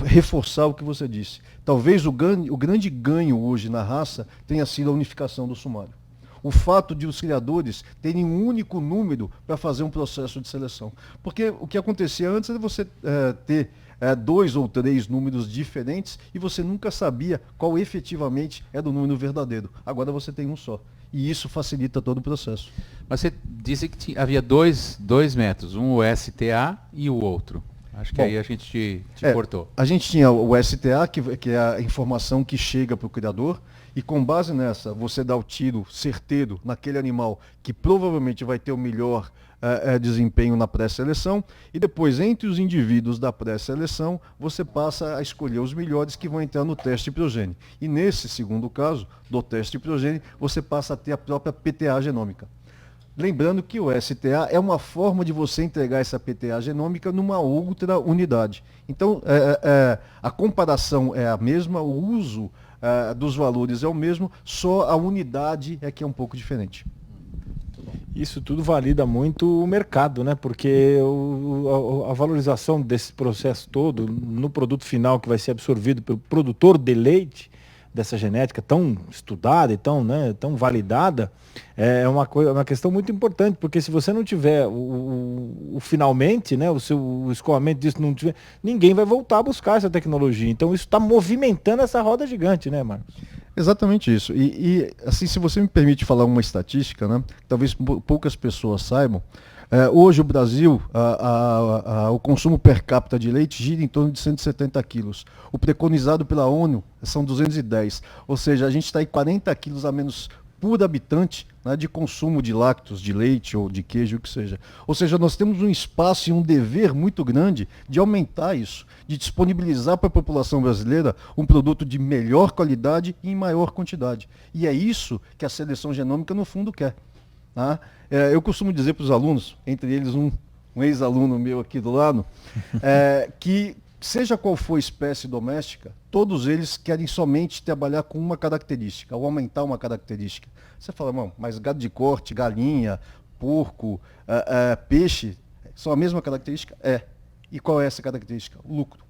reforçar o que você disse. Talvez o grande ganho hoje na raça tenha sido a unificação do sumário. O fato de os criadores terem um único número para fazer um processo de seleção. Porque o que acontecia antes era você ter 2 ou 3 números diferentes e você nunca sabia qual efetivamente era o número verdadeiro. Agora você tem um só. E isso facilita todo o processo. Mas você disse que havia dois métodos, um o STA e o outro. Acho que aí a gente te cortou. A gente tinha o STA, que é a informação que chega para o criador, e com base nessa, você dá o tiro certeiro naquele animal que provavelmente vai ter o melhor desempenho na pré-seleção, e depois, entre os indivíduos da pré-seleção, você passa a escolher os melhores que vão entrar no teste progênie. E nesse segundo caso, do teste progênie, você passa a ter a própria PTA genômica. Lembrando que o STA é uma forma de você entregar essa PTA genômica numa outra unidade. Então, a comparação é a mesma, o uso dos valores é o mesmo, só a unidade é que é um pouco diferente. Isso tudo valida muito o mercado, né? Porque a valorização desse processo todo no produto final que vai ser absorvido pelo produtor de leite, dessa genética tão estudada e tão validada, é uma questão muito importante, porque se você não tiver o finalmente, né, o escoamento disso não tiver, ninguém vai voltar a buscar essa tecnologia. Então isso está movimentando essa roda gigante, né, Marcos? Exatamente isso. E assim, se você me permite falar uma estatística, né, talvez poucas pessoas saibam, hoje o Brasil, o consumo per capita de leite gira em torno de 170 quilos. O preconizado pela ONU são 210. Ou seja, a gente está em 40 quilos a menos por habitante, né, de consumo de lácteos, de leite ou de queijo, o que seja. Ou seja, nós temos um espaço e um dever muito grande de aumentar isso, de disponibilizar para a população brasileira um produto de melhor qualidade e em maior quantidade. E é isso que a seleção genômica, no fundo, quer. Tá? Eu costumo dizer para os alunos, entre eles um ex-aluno meu aqui do lado, que seja qual for a espécie doméstica, todos eles querem somente trabalhar com uma característica, ou aumentar uma característica. Você fala, mas gado de corte, galinha, porco, peixe, são a mesma característica? E qual é essa característica? O lucro.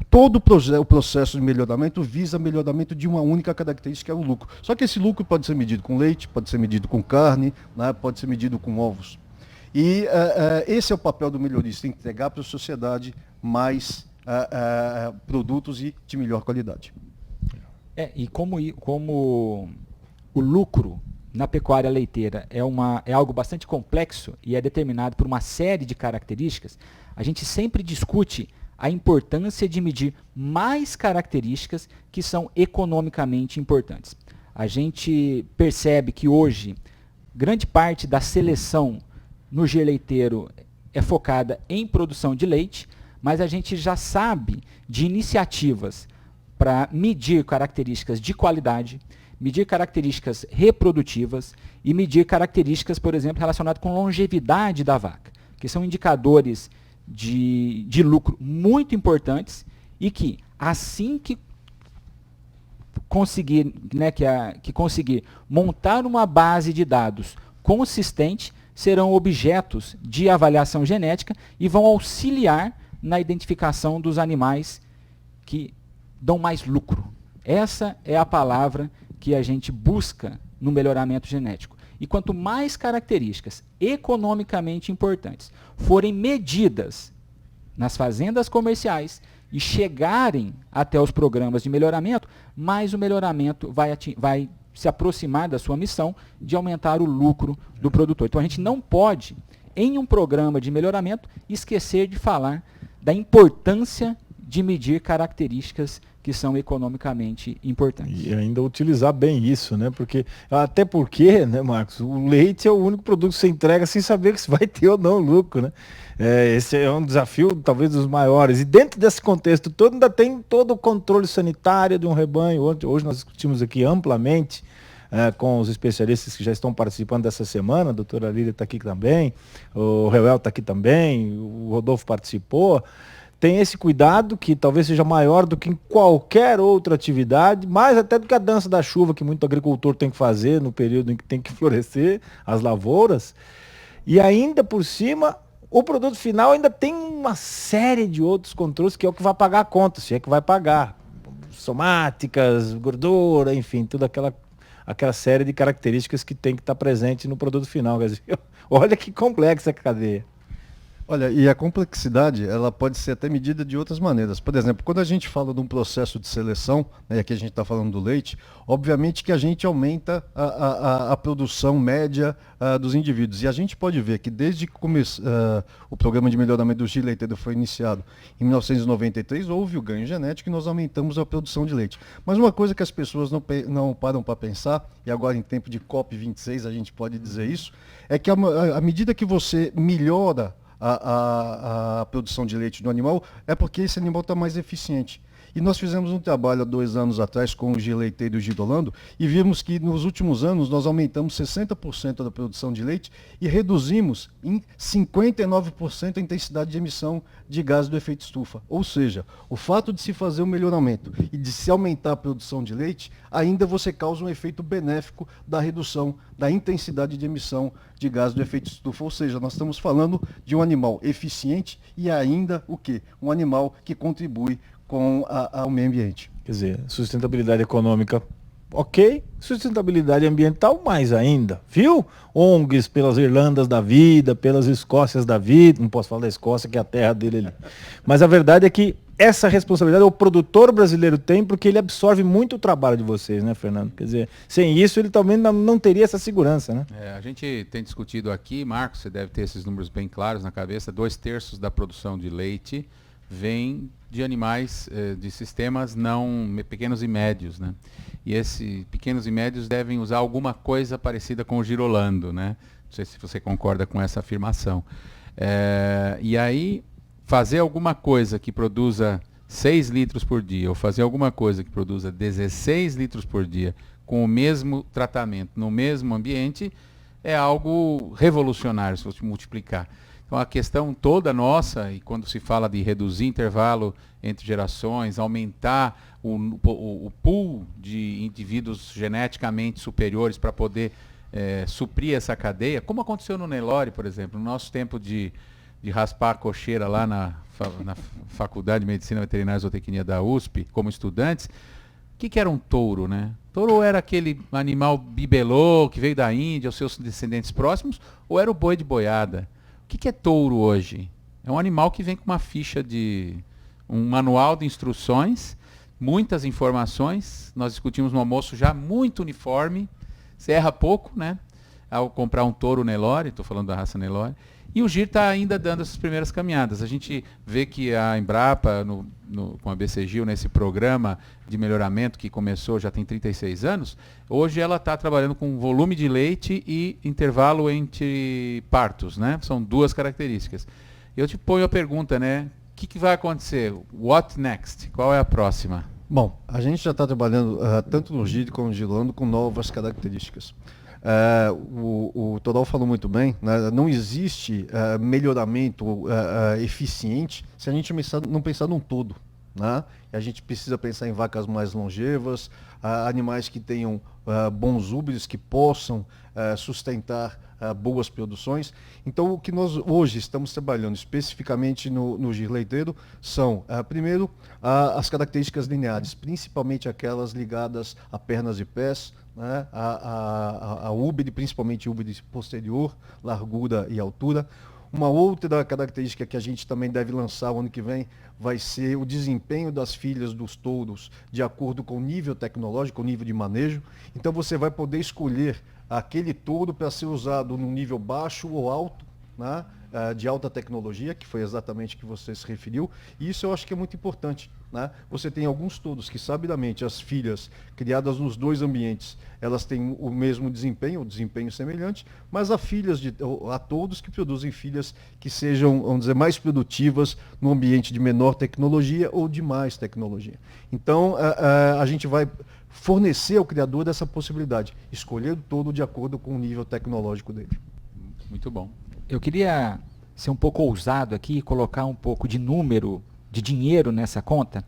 Todo o processo de melhoramento visa melhoramento de uma única característica, que é o lucro. Só que esse lucro pode ser medido com leite, pode ser medido com carne, né, pode ser medido com ovos. E esse é o papel do melhorista, entregar para a sociedade mais produtos e de melhor qualidade. E como o lucro na pecuária leiteira é algo bastante complexo e é determinado por uma série de características, a gente sempre discute a importância de medir mais características que são economicamente importantes. A gente percebe que hoje grande parte da seleção no gir leiteiro é focada em produção de leite, mas a gente já sabe de iniciativas para medir características de qualidade, medir características reprodutivas e medir características, por exemplo, relacionadas com longevidade da vaca, que são indicadores de lucro muito importantes e que, assim que conseguir, né, que conseguir montar uma base de dados consistente, serão objetos de avaliação genética e vão auxiliar na identificação dos animais que dão mais lucro. Essa é a palavra que a gente busca no melhoramento genético. E quanto mais características economicamente importantes forem medidas nas fazendas comerciais e chegarem até os programas de melhoramento, mais o melhoramento vai se aproximar da sua missão de aumentar o lucro do produtor. Então a gente não pode, em um programa de melhoramento, esquecer de falar da importância de medir características que são economicamente importantes. E ainda utilizar bem isso, né? Até porque, né, Marcos, o leite é o único produto que você entrega sem saber se vai ter ou não lucro, né? Esse é um desafio talvez dos maiores. E dentro desse contexto todo, ainda tem todo o controle sanitário de um rebanho. Hoje nós discutimos aqui amplamente com os especialistas que já estão participando dessa semana. A doutora Lília está aqui também, o Reuel está aqui também, o Rodolfo participou. Tem esse cuidado que talvez seja maior do que em qualquer outra atividade, mais até do que a dança da chuva que muito agricultor tem que fazer no período em que tem que florescer as lavouras. E ainda por cima, o produto final ainda tem uma série de outros controles que é o que vai pagar a conta, se é que vai pagar. Somáticas, gordura, enfim, toda aquela série de características que tem que estar presente no produto final. Quer dizer, olha que complexa a cadeia. Olha, e a complexidade, ela pode ser até medida de outras maneiras. Por exemplo, quando a gente fala de um processo de seleção, né, e aqui a gente está falando do leite, obviamente que a gente aumenta a produção média dos indivíduos. E a gente pode ver que desde que o programa de melhoramento do giro leiteiro foi iniciado em 1993, houve o ganho genético e nós aumentamos a produção de leite. Mas uma coisa que as pessoas não param para pensar, e agora em tempo de COP26 a gente pode dizer isso, é que à medida que você melhora a produção de leite do animal, é porque esse animal está mais eficiente. E nós fizemos um trabalho há 2 anos atrás com o giro leiteiro e o girolando e vimos que nos últimos anos nós aumentamos 60% da produção de leite e reduzimos em 59% a intensidade de emissão de gases do efeito estufa. Ou seja, o fato de se fazer um melhoramento e de se aumentar a produção de leite, ainda você causa um efeito benéfico da redução da intensidade de emissão de gases do efeito estufa. Ou seja, nós estamos falando de um animal eficiente e ainda o quê? Um animal que contribui com ao meio ambiente. Quer dizer, sustentabilidade econômica, ok, sustentabilidade ambiental mais ainda, viu? ONGs pelas Irlandas da vida, pelas Escócias da vida, não posso falar da Escócia que é a terra dele ali, mas a verdade é que essa responsabilidade o produtor brasileiro tem porque ele absorve muito o trabalho de vocês, né, Fernando? Quer dizer, sem isso ele também não teria essa segurança, né? A gente tem discutido aqui, Marcos, você deve ter esses números bem claros na cabeça, 2/3 da produção de leite vem de animais, de sistemas não pequenos e médios, né? E esses pequenos e médios devem usar alguma coisa parecida com o girolando, né? Não sei se você concorda com essa afirmação. E aí, fazer alguma coisa que produza 6 litros por dia, ou fazer alguma coisa que produza 16 litros por dia, com o mesmo tratamento, no mesmo ambiente, é algo revolucionário, se você multiplicar. Então a questão toda nossa, e quando se fala de reduzir intervalo entre gerações, aumentar o pool de indivíduos geneticamente superiores para poder suprir essa cadeia, como aconteceu no Nelore, por exemplo, no nosso tempo de raspar a cocheira lá na Faculdade de Medicina Veterinária e Zootecnia da USP, como estudantes, o que era um touro, né? Touro era aquele animal bibelô que veio da Índia, os seus descendentes próximos, ou era o boi de boiada? O que é touro hoje? É um animal que vem com uma ficha um manual de instruções, muitas informações. Nós discutimos no almoço já muito uniforme. Você erra pouco, né? Ao comprar um touro Nelore, estou falando da raça Nelore. E o GIR está ainda dando essas primeiras caminhadas. A gente vê que a Embrapa, com a BCGIL, nesse programa de melhoramento que começou já tem 36 anos, hoje ela está trabalhando com volume de leite e intervalo entre partos, né? São 2 características. Eu te ponho a pergunta, né? O que vai acontecer? What next? Qual é a próxima? Bom, a gente já está trabalhando tanto no GIR como no girolando com novas características. O Toral falou muito bem, né? Não existe melhoramento eficiente se a gente não pensar num todo, né? A gente precisa pensar em vacas mais longevas, animais que tenham bons úberes, que possam sustentar boas produções. Então, o que nós hoje estamos trabalhando especificamente no giro leiteiro são, primeiro, as características lineares, principalmente aquelas ligadas a pernas e pés, né, a úbere, principalmente úbere posterior, largura e altura. Uma outra característica que a gente também deve lançar o ano que vem vai ser o desempenho das filhas dos touros de acordo com o nível tecnológico, o nível de manejo. Então você vai poder escolher aquele touro para ser usado no nível baixo ou alto, né, de alta tecnologia, que foi exatamente o que você se referiu, e isso eu acho que é muito importante, né? Você tem alguns touros que, sabidamente, as filhas criadas nos 2 ambientes, elas têm o mesmo desempenho, o desempenho semelhante, mas há touros que produzem filhas que sejam, vamos dizer, mais produtivas no ambiente de menor tecnologia ou de mais tecnologia. Então, a gente vai fornecer ao criador essa possibilidade, escolher o touro de acordo com o nível tecnológico dele. Muito bom. Eu queria ser um pouco ousado aqui e colocar um pouco de número, de dinheiro nessa conta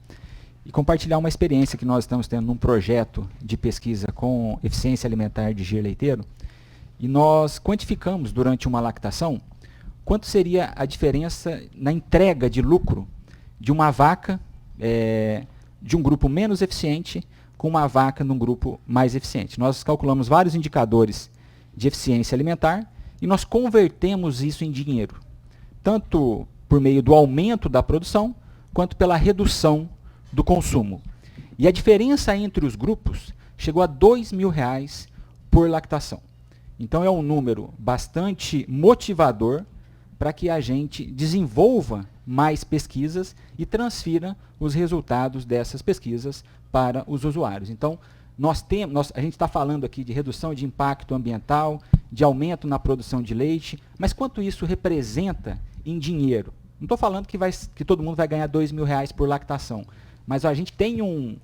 e compartilhar uma experiência que nós estamos tendo num projeto de pesquisa com eficiência alimentar de giro leiteiro. E nós quantificamos durante uma lactação quanto seria a diferença na entrega de lucro de uma vaca de um grupo menos eficiente com uma vaca num grupo mais eficiente. Nós calculamos vários indicadores de eficiência alimentar e nós convertemos isso em dinheiro. tanto por meio do aumento da produção, quanto pela redução do consumo. E a diferença entre os grupos chegou a R$ 2.000 por lactação. Então é um número bastante motivador para que a gente desenvolva mais pesquisas e transfira os resultados dessas pesquisas para os usuários. Então, a gente está falando aqui de redução de impacto ambiental, de aumento na produção de leite, mas quanto isso representa em dinheiro? Não estou falando que todo mundo vai ganhar R$ 2.000 por lactação, mas a gente tem um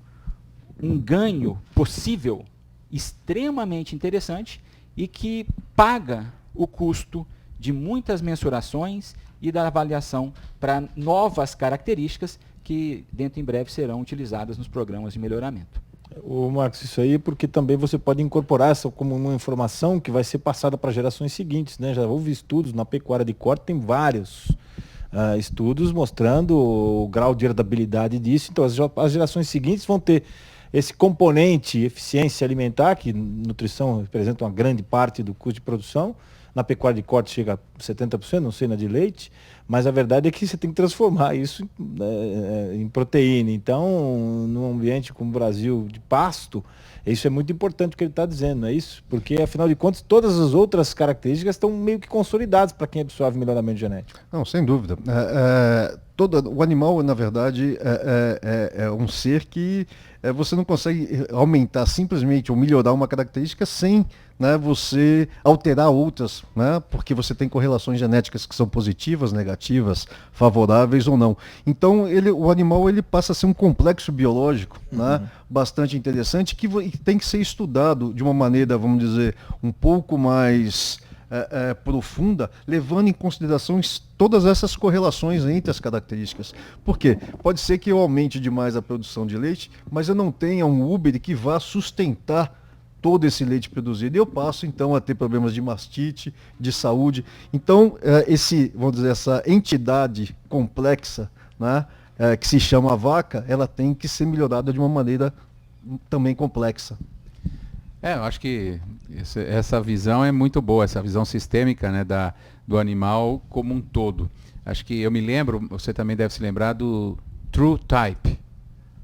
ganho possível extremamente interessante e que paga o custo de muitas mensurações e da avaliação para novas características que dentro em breve serão utilizadas nos programas de melhoramento. O Marcos, isso aí porque também você pode incorporar essa como uma informação que vai ser passada para gerações seguintes, né? Já houve estudos na pecuária de corte, tem vários estudos mostrando o grau de herdabilidade disso. Então as gerações seguintes vão ter esse componente eficiência alimentar, que nutrição representa uma grande parte do custo de produção. Na pecuária de corte chega a 70%, não sei na de leite, mas a verdade é que você tem que transformar isso em proteína. Então, num ambiente como o Brasil de pasto, isso é muito importante o que ele está dizendo, não é isso? Porque, afinal de contas, todas as outras características estão meio que consolidadas para quem absorve melhoramento genético. Não, sem dúvida. O animal, na verdade, é um ser que você não consegue aumentar simplesmente ou melhorar uma característica sem, né, você alterar outras, né, porque você tem correlações genéticas que são positivas, negativas, favoráveis ou não. Então, o animal ele passa a ser um complexo biológico, né, bastante interessante, que tem que ser estudado de uma maneira, vamos dizer, um pouco mais profunda, levando em consideração todas essas correlações entre as características. Por quê? Pode ser que eu aumente demais a produção de leite, mas eu não tenha um Uber que vá sustentar todo esse leite produzido. E eu passo, então, a ter problemas de mastite, de saúde. Então, vamos dizer, essa entidade complexa, né, que se chama vaca, ela tem que ser melhorada de uma maneira também complexa. Eu acho que essa visão é muito boa, essa visão sistêmica, né, do animal como um todo. Acho que eu me lembro, você também deve se lembrar do True Type,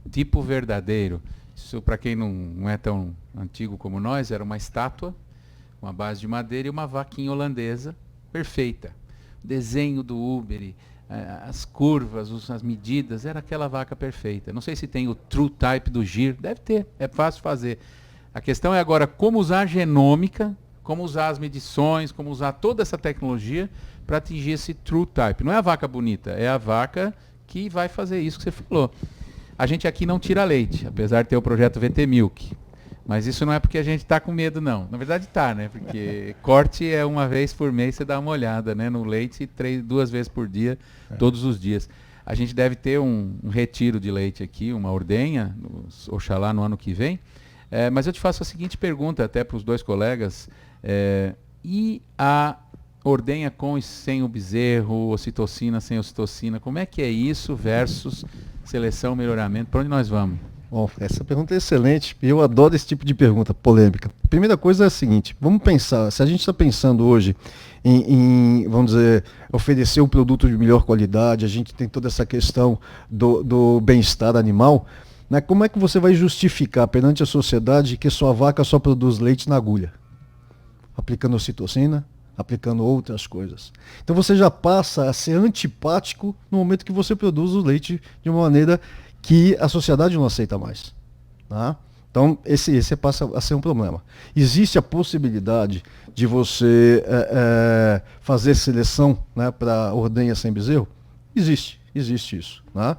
tipo verdadeiro. Isso, para quem não é tão antigo como nós, era uma estátua, uma base de madeira e uma vaquinha holandesa perfeita. O desenho do Uber, as curvas, as medidas, era aquela vaca perfeita. Não sei se tem o True Type do GIR, deve ter, é fácil fazer. A questão é agora como usar a genômica, como usar as medições, como usar toda essa tecnologia para atingir esse True Type. Não é a vaca bonita, é a vaca que vai fazer isso que você falou. A gente aqui não tira leite, apesar de ter o projeto VT Milk. Mas isso não é porque a gente está com medo, não. Na verdade está, né? Porque corte é uma vez por mês, você dá uma olhada, né, no leite, 2 vezes por dia, todos os dias. A gente deve ter um retiro de leite aqui, uma ordenha, oxalá no ano que vem. Mas eu te faço a seguinte pergunta até para os 2 colegas. E a ordenha com e sem o bezerro, ocitocina, sem ocitocina, como é que é isso versus seleção, melhoramento? Para onde nós vamos? Bom, essa pergunta é excelente. Eu adoro esse tipo de pergunta polêmica. Primeira coisa é a seguinte, vamos pensar, se a gente está pensando hoje em, vamos dizer, oferecer um produto de melhor qualidade, a gente tem toda essa questão do bem-estar animal, né, como é que você vai justificar perante a sociedade que sua vaca só produz leite na agulha? Aplicando ocitocina, aplicando outras coisas. Então você já passa a ser antipático no momento que você produz o leite de uma maneira que a sociedade não aceita mais. Tá? Então esse passa a ser um problema. Existe a possibilidade de você fazer seleção, né, para ordenha sem bezerro? Existe isso. Tá?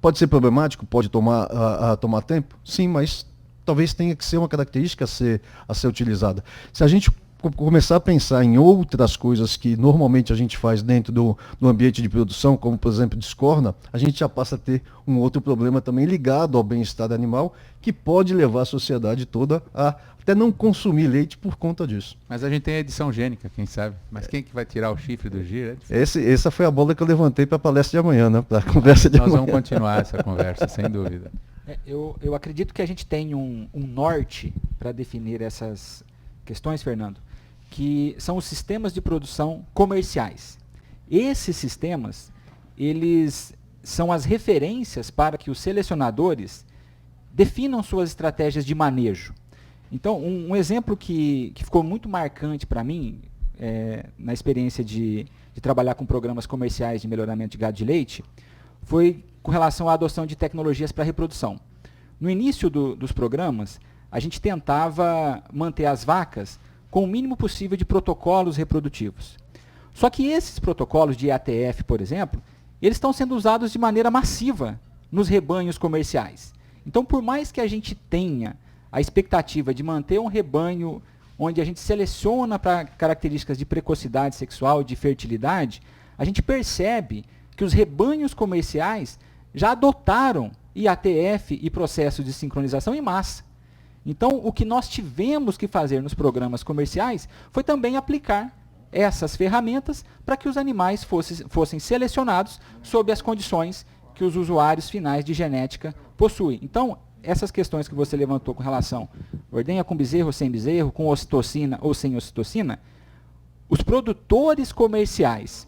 Pode ser problemático, pode tomar tempo? Sim, mas talvez tenha que ser uma característica a ser utilizada. Se a gente começar a pensar em outras coisas que normalmente a gente faz dentro do ambiente de produção, como por exemplo descorna, a gente já passa a ter um outro problema também ligado ao bem-estar animal, que pode levar a sociedade toda a até não consumir leite por conta disso. Mas a gente tem a edição gênica, quem sabe? Mas quem que vai tirar o chifre do giro? Essa foi a bola que eu levantei para a palestra de amanhã, né? Para a conversa de amanhã. Nós vamos continuar essa conversa, sem dúvida. Eu acredito que a gente tem um norte para definir essas questões, Fernando, que são os sistemas de produção comerciais. Esses sistemas, eles são as referências para que os selecionadores definam suas estratégias de manejo. Então, um exemplo que ficou muito marcante para mim, na experiência de trabalhar com programas comerciais de melhoramento de gado de leite, foi com relação à adoção de tecnologias para reprodução. No início dos programas, a gente tentava manter as vacas com o mínimo possível de protocolos reprodutivos. Só que esses protocolos de ATF, por exemplo, eles estão sendo usados de maneira massiva nos rebanhos comerciais. Então, por mais que a gente tenha a expectativa de manter um rebanho onde a gente seleciona para características de precocidade sexual e de fertilidade, a gente percebe que os rebanhos comerciais já adotaram IATF e processos de sincronização em massa. Então, o que nós tivemos que fazer nos programas comerciais foi também aplicar essas ferramentas para que os animais fossem selecionados sob as condições que os usuários finais de genética possuem. Então, essas questões que você levantou com relação à ordenha com bezerro ou sem bezerro, com ocitocina ou sem ocitocina, os produtores comerciais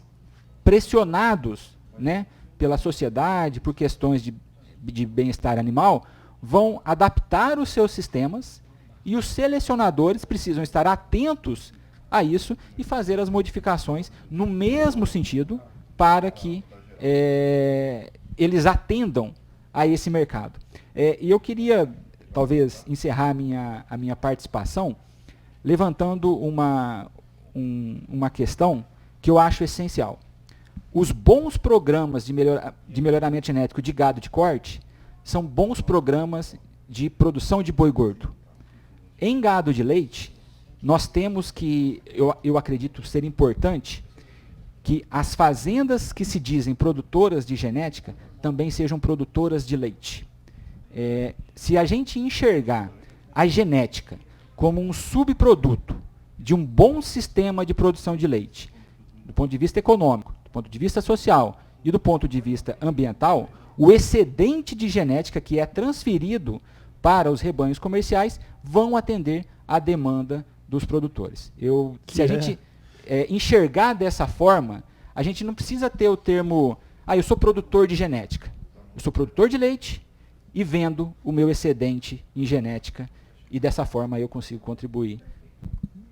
pressionados, né, pela sociedade, por questões de bem-estar animal, vão adaptar os seus sistemas e os selecionadores precisam estar atentos a isso e fazer as modificações no mesmo sentido para que eles atendam a esse mercado. E eu queria, talvez, encerrar a minha participação levantando uma questão que eu acho essencial. Os bons programas de melhoramento genético de gado de corte são bons programas de produção de boi gordo. Em gado de leite, nós temos que, eu acredito ser importante, que as fazendas que se dizem produtoras de genética também sejam produtoras de leite. Se a gente enxergar a genética como um subproduto de um bom sistema de produção de leite, do ponto de vista econômico, do ponto de vista social e do ponto de vista ambiental, o excedente de genética que é transferido para os rebanhos comerciais vão atender à demanda dos produtores. Se a gente enxergar dessa forma, a gente não precisa ter o termo, eu sou produtor de genética. Eu sou produtor de leite e vendo o meu excedente em genética e dessa forma eu consigo contribuir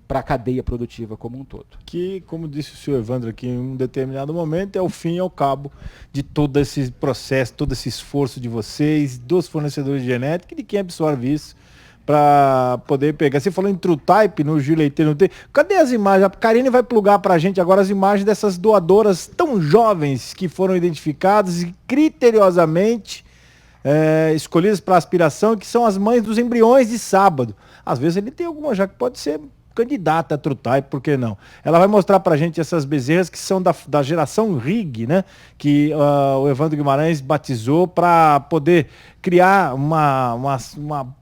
para a cadeia produtiva como um todo. Que, como disse o senhor Evandro aqui em um determinado momento, é o fim e ao cabo de todo esse processo, todo esse esforço de vocês, dos fornecedores de genética e de quem absorve isso para poder pegar. Você falou em TrueType no Giro Leiteiro. Cadê as imagens? A Karine vai plugar para a gente agora as imagens dessas doadoras tão jovens que foram identificadas e criteriosamente escolhidas para aspiração, que são as mães dos embriões de sábado. Às vezes ele tem alguma já que pode ser candidata a TrueType, por que não? Ela vai mostrar pra gente essas bezerras que são da geração Rig, né? Que o Evandro Guimarães batizou para poder criar uma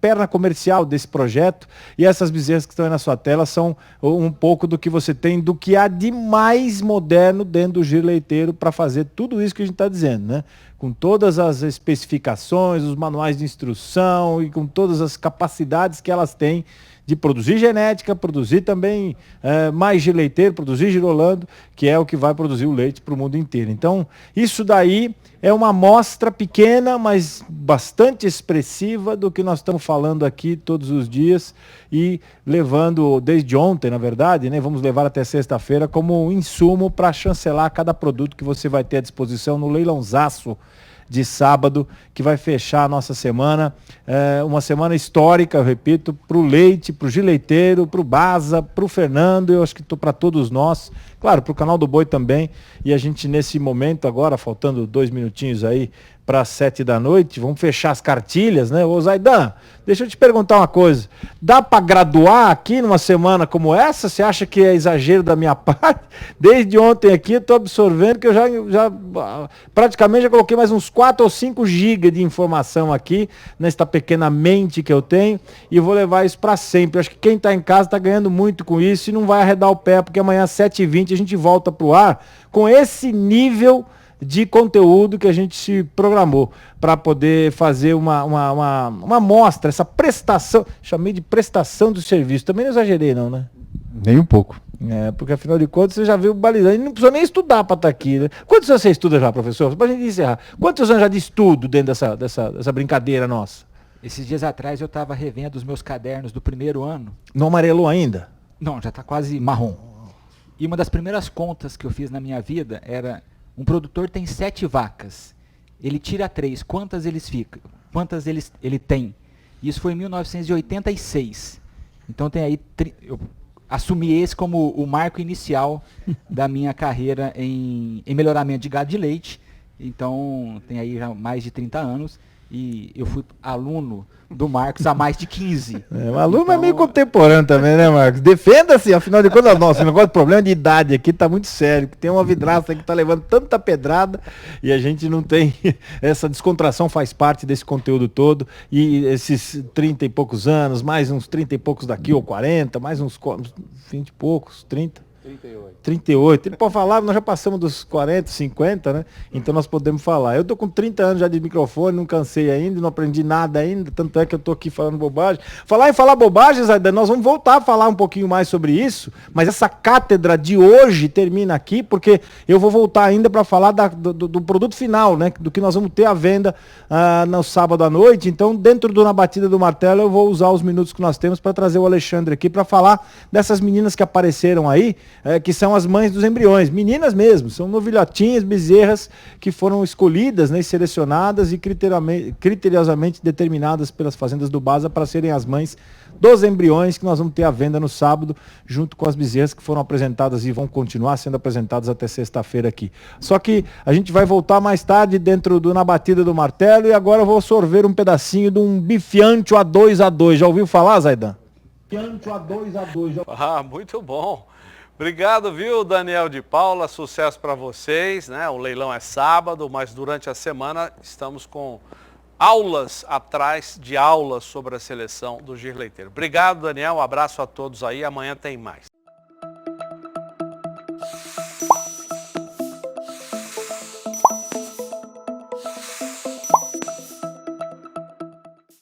perna comercial desse projeto. E essas bezerras que estão aí na sua tela são um pouco do que você tem, do que há de mais moderno dentro do Giro Leiteiro para fazer tudo isso que a gente está dizendo, né? Com todas as especificações, os manuais de instrução e com todas as capacidades que elas têm de produzir genética, produzir também mais giro leiteiro, produzir girolando, que é o que vai produzir o leite para o mundo inteiro. Então, isso daí é uma amostra pequena, mas bastante expressiva do que nós estamos falando aqui todos os dias e levando, desde ontem, na verdade, né, vamos levar até sexta-feira como um insumo para chancelar cada produto que você vai ter à disposição no leilãozaço de sábado, que vai fechar a nossa semana, uma semana histórica, eu repito, para o leite, para o Giro Leiteiro, para o Baza, para o Fernando, eu acho que para todos nós, claro, para o canal do Boi também, e a gente nesse momento agora, faltando 2 minutinhos aí para as 7 da noite, vamos fechar as cartilhas, né? Ô Zaidan, deixa eu te perguntar uma coisa, dá para graduar aqui numa semana como essa? Você acha que é exagero da minha parte? Desde ontem aqui eu estou absorvendo que eu já praticamente já coloquei mais uns 4 ou 5 gigas de informação aqui, nesta pequena mente que eu tenho, e eu vou levar isso para sempre. Eu acho que quem está em casa está ganhando muito com isso e não vai arredar o pé, porque amanhã às 7h20 a gente volta para o ar com esse nível de conteúdo que a gente se programou para poder fazer uma amostra, essa prestação, chamei de prestação do serviço, também não exagerei não, né? Nem um pouco. Porque afinal de contas você já viu balizando, e não precisa nem estudar para estar aqui, né? Quantos anos você estuda já, professor? Para a gente encerrar. Quantos anos já de estudo dentro dessa brincadeira nossa? Esses dias atrás eu estava revendo os meus cadernos do primeiro ano. Não amarelou ainda? Não, já está quase marrom. E uma das primeiras contas que eu fiz na minha vida era, um produtor tem 7 vacas, ele tira 3, quantas ele tem? Isso foi em 1986. Então tem aí, eu assumi esse como o marco inicial da minha carreira em melhoramento de gado de leite. Então tem aí já mais de 30 anos. E eu fui aluno do Marcos há mais de 15. O aluno então... é meio contemporâneo também, né, Marcos? Defenda-se, afinal de contas, nosso negócio de problema de idade aqui tá muito sério. Tem uma vidraça que tá levando tanta pedrada e a gente não tem... Essa descontração faz parte desse conteúdo todo. E esses 30 e poucos anos, mais uns 30 e poucos daqui, ou 40, mais uns 20 e poucos, 30... 38. Ele pode falar, nós já passamos dos 40, 50, né? Então nós podemos falar. Eu tô com 30 anos já de microfone, não cansei ainda, não aprendi nada ainda, tanto é que eu tô aqui falando bobagem. Falar em falar bobagens, nós vamos voltar a falar um pouquinho mais sobre isso, mas essa cátedra de hoje termina aqui, porque eu vou voltar ainda para falar do produto final, né? Do que nós vamos ter à venda no sábado à noite. Então, dentro do Na Batida do Martelo, eu vou usar os minutos que nós temos para trazer o Alexandre aqui para falar dessas meninas que apareceram aí, que são as mães dos embriões, meninas mesmo, são novilhotinhas, bezerras que foram escolhidas, né, selecionadas e criteriosamente determinadas pelas fazendas do Basa para serem as mães dos embriões que nós vamos ter à venda no sábado, junto com as bezerras que foram apresentadas e vão continuar sendo apresentadas até sexta-feira aqui. Só que a gente vai voltar mais tarde dentro do Na Batida do Martelo e agora eu vou sorver um pedacinho de um bifiancho A2A2. Já ouviu falar, Zaidan? Bifiancho A2A2. Ah, muito bom. Obrigado, viu, Daniel de Paula, sucesso para vocês, né? O leilão é sábado, mas durante a semana estamos com aulas atrás de aulas sobre a seleção do giro leiteiro. Obrigado, Daniel, um abraço a todos aí, amanhã tem mais.